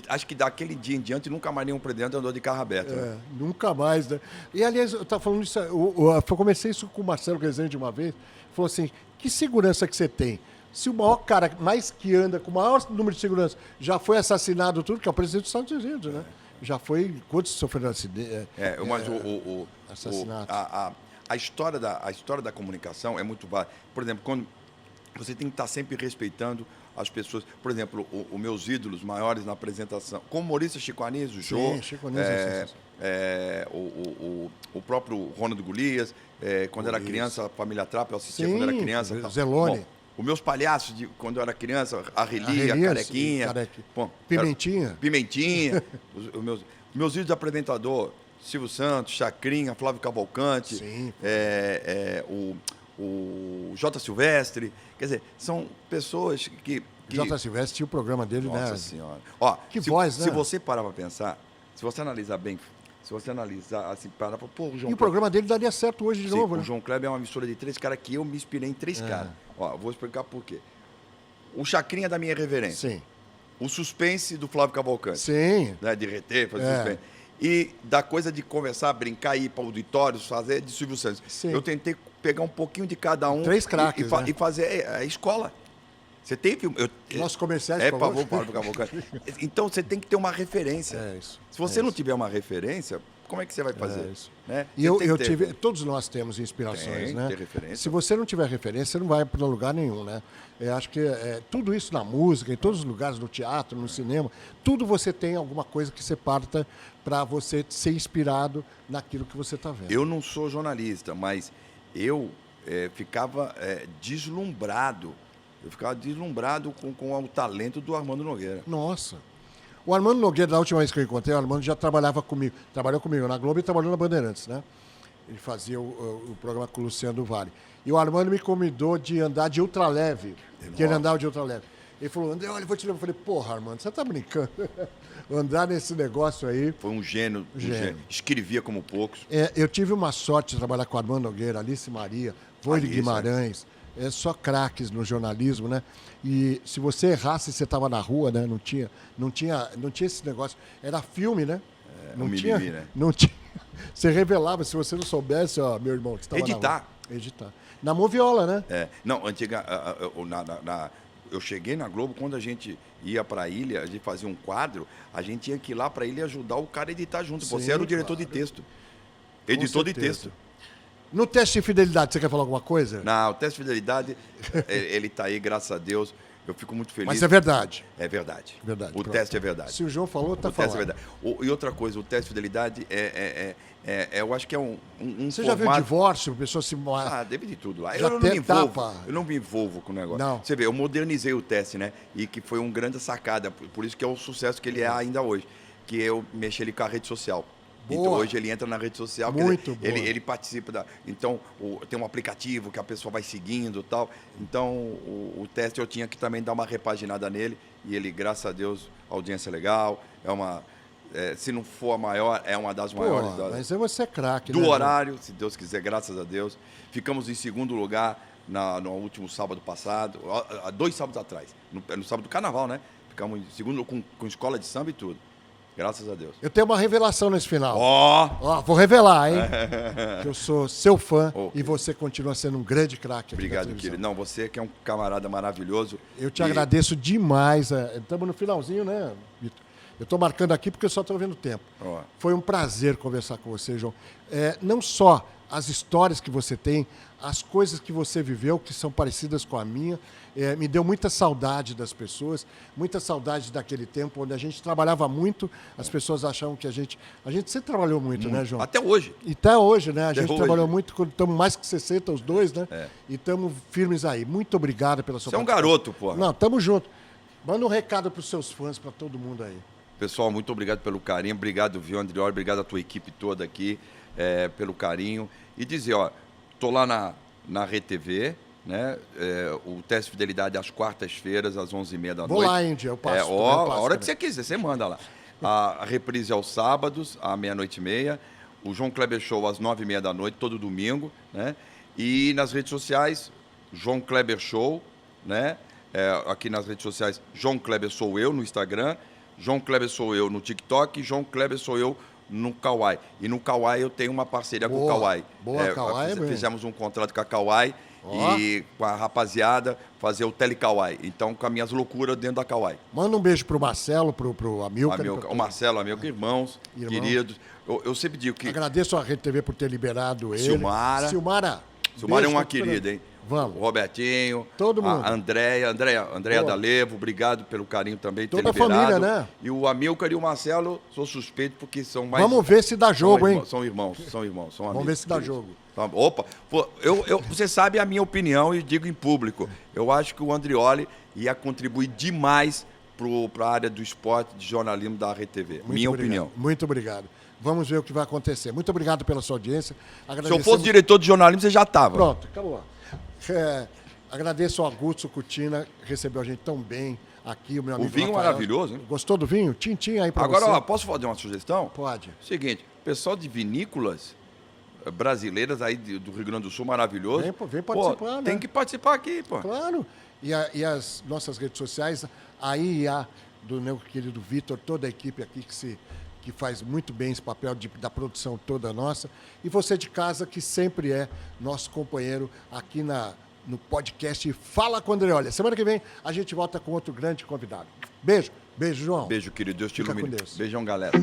Acho que daquele dia em diante nunca mais nenhum presidente andou de carro aberto. Né? Nunca mais, né? E aliás, eu estava falando isso, eu comecei isso com o Marcelo Rezende uma vez, falou assim, que segurança que você tem? Se o maior cara mais que anda com o maior número de segurança já foi assassinado tudo, que é o presidente dos Estados Unidos, né? Já foi, quantos sofreram acidente? Mas assassinato. A história da comunicação é muito válida. Por exemplo, quando você tem que estar sempre respeitando as pessoas. Por exemplo, os meus ídolos maiores na apresentação, como humorista Chico Anísio, o Jô, Chico Anísio, o próprio Ronald Golias, quando era criança, a família Trapp, eu assistia quando era criança. Zelone. Bom, os meus palhaços, quando eu era criança, a Reli, a Carequinha. Bom, Pimentinha. os meus ídolos de apresentador, Silvio Santos, Chacrinha, Flávio Cavalcante, o J. Silvestre. Quer dizer, são pessoas que... J. Silvestre tinha o programa dele, né? Nossa Senhora. Ó, que voz, né? Se você parar para pensar, se você analisar bem, se você analisar assim, parar para... Pô, o João E o programa dele daria certo hoje de novo, o né? João Kleber é uma mistura de 3 caras que eu me inspirei em 3 caras. Ó, vou explicar por quê. O Chacrinha da minha reverência. Sim. O suspense do Flávio Cavalcante. Sim. Né, de reter, fazer suspense. E da coisa de conversar, brincar, ir para auditórios, fazer de Silvio Santos. Sim. Eu tentei pegar um pouquinho de cada um. 3 craques, né? E fazer a escola. Você tem filme. Nossos comerciais, por favor. Então você tem que ter uma referência. Isso. Se você não tiver uma referência, como é que você vai fazer? Isso. Né? E eu tive. Todos nós temos inspirações, né? Ter referência. Se você não tiver referência, você não vai para lugar nenhum, né? Eu acho que tudo isso na música, em todos os lugares, no teatro, no cinema, tudo você tem alguma coisa que você parta para você ser inspirado naquilo que você está vendo. Eu não sou jornalista, mas eu ficava deslumbrado. Eu ficava deslumbrado com o talento do Armando Nogueira. Nossa. O Armando Nogueira, da última vez que eu encontrei, o Armando já trabalhava comigo. Trabalhou comigo na Globo e trabalhou na Bandeirantes, né? Ele fazia o programa com o Luciano do Vale. E o Armando me convidou de andar de ultraleve. Que ele andava de ultraleve. Ele falou, André, olha, eu vou te levar. Eu falei, porra, Armando, você tá brincando? Andar nesse negócio aí. Foi um gênio. Escrevia como poucos. Eu tive uma sorte de trabalhar com o Armando Nogueira, Alice Maria, Voile Guimarães. Só craques no jornalismo, né? E se você errasse, você estava na rua, né? Não tinha esse negócio. Era filme, né? Não tinha, né? Não tinha. Você revelava, se você não soubesse, ó, meu irmão, que estava Editar. Editar. Na Moviola, né? Não, eu cheguei na Globo, quando a gente ia para a ilha, a gente fazia um quadro, a gente tinha que ir lá para a ilha ajudar o cara a editar junto. Sim, você era o diretor de texto. Editor de texto. No teste de fidelidade, você quer falar alguma coisa? Não, o teste de fidelidade, ele está aí, graças a Deus. Eu fico muito feliz. Mas é verdade. É verdade. Verdade. O teste é verdade. Se o João falou, tá falando. O teste é verdade. E outra coisa, o teste de fidelidade eu acho que é um Você já viu divórcio, pessoa se... deve de tudo lá. Já Eu não me envolvo com o negócio. Não. Você vê, eu modernizei o teste, né? E que foi uma grande sacada. Por isso que é o sucesso que ele é ainda hoje. Que eu mexi ele com a rede social. Boa. Então hoje ele entra na rede social, Muito quer dizer, ele participa da. Então, tem um aplicativo que a pessoa vai seguindo e tal. Então, o teste eu tinha que também dar uma repaginada nele. E ele, graças a Deus, a audiência é legal. Se não for a maior, é uma das maiores. Mas você é craque, do né, horário, se Deus quiser, graças a Deus. Ficamos em segundo lugar no último sábado passado, há 2 sábados atrás, no sábado do carnaval, né? Ficamos em segundo com escola de samba e tudo. Graças a Deus. Eu tenho uma revelação nesse final. Ó! Vou revelar, hein? Que eu sou seu fã Ok. e você continua sendo um grande craque aqui da Obrigado, televisão. querido. Não, você que é um camarada maravilhoso. Eu te agradeço demais. Estamos no finalzinho, né, Vitor? Eu estou marcando aqui porque eu só estou vendo o tempo. Ó. Foi um prazer conversar com você, João. Não só as histórias que você tem, as coisas que você viveu, que são parecidas com a minha, me deu muita saudade das pessoas, muita saudade daquele tempo onde a gente trabalhava muito, as pessoas achavam que a gente sempre trabalhou muito, né, João? Até hoje. E até hoje, né? A Até gente hoje. trabalhou muito, quando estamos mais que 60, os dois, né? E estamos firmes aí. Muito obrigado pela sua Você é um participação. garoto, porra. Não, tamo junto. Manda um recado para os seus fãs, para todo mundo aí. Pessoal, muito obrigado pelo carinho. Obrigado, viu, Andrioli? Obrigado a tua equipe toda aqui pelo carinho. E dizer, ó, tô lá na RedeTV, né? O teste de fidelidade às quartas-feiras, às 11h30 da Vou noite. lá, Índia, eu passo. A também, hora que também. você quiser, você manda lá. A reprise aos sábados, à 00:30. O João Kleber Show às 9h30 da noite, todo domingo, né? E nas redes sociais, João Kleber Show, né? Aqui nas redes sociais, João Kleber Sou Eu no Instagram, João Kleber Sou Eu no TikTok e João Kleber Sou Eu no Kawai. E no Kawai eu tenho uma parceria com o Kawai. Boa, Kawai mesmo. Fizemos um contrato com a Kawai e com a rapaziada fazer o Telecawai. Então, com as minhas loucuras dentro da Kawai. Manda um beijo pro Marcelo, pro Amilcar. O Marcelo, Amilcar, irmãos, queridos. Eu sempre digo que... Agradeço a RedeTV por ter liberado ele. Silmara. Silmara É beijo uma pra querida, hein? Vamos. O Robertinho. Todo mundo. A Andréia D'Alevo, obrigado pelo carinho também. Toda a liberado. família, né? E o Amilcar e o Marcelo, sou suspeito porque são mais... Vamos ver se dá jogo, hein? São irmãos, são amigos. Vamos ver se dá jogo. Opa, pô, você sabe a minha opinião e digo em público. Eu acho que o Andrioli ia contribuir demais para a área do esporte, de jornalismo da RedeTV. Minha opinião. Muito obrigado. Vamos ver o que vai acontecer. Muito obrigado pela sua audiência. Se eu fosse diretor de jornalismo, você já estava. Pronto, acabou. Agradeço ao Augusto Cutina, que recebeu a gente tão bem aqui, o meu amigo. O vinho Rafael. maravilhoso, hein? Gostou do vinho? Tintim aí para você. Agora, ó, posso fazer uma sugestão? Pode. Seguinte, pessoal de vinícolas brasileiras aí do Rio Grande do Sul, maravilhoso. Vem participar, né? Tem que participar aqui, pô. Claro. E as nossas redes sociais, a IA do meu querido Vitor, toda a equipe aqui que faz muito bem esse papel da produção toda nossa. E você de casa, que sempre é nosso companheiro aqui no podcast Fala com Andrioli. Semana que vem a gente volta com outro grande convidado. Beijo. Beijo, João. Beijo, querido. Deus te Fica ilumine. com Deus. Beijão, galera.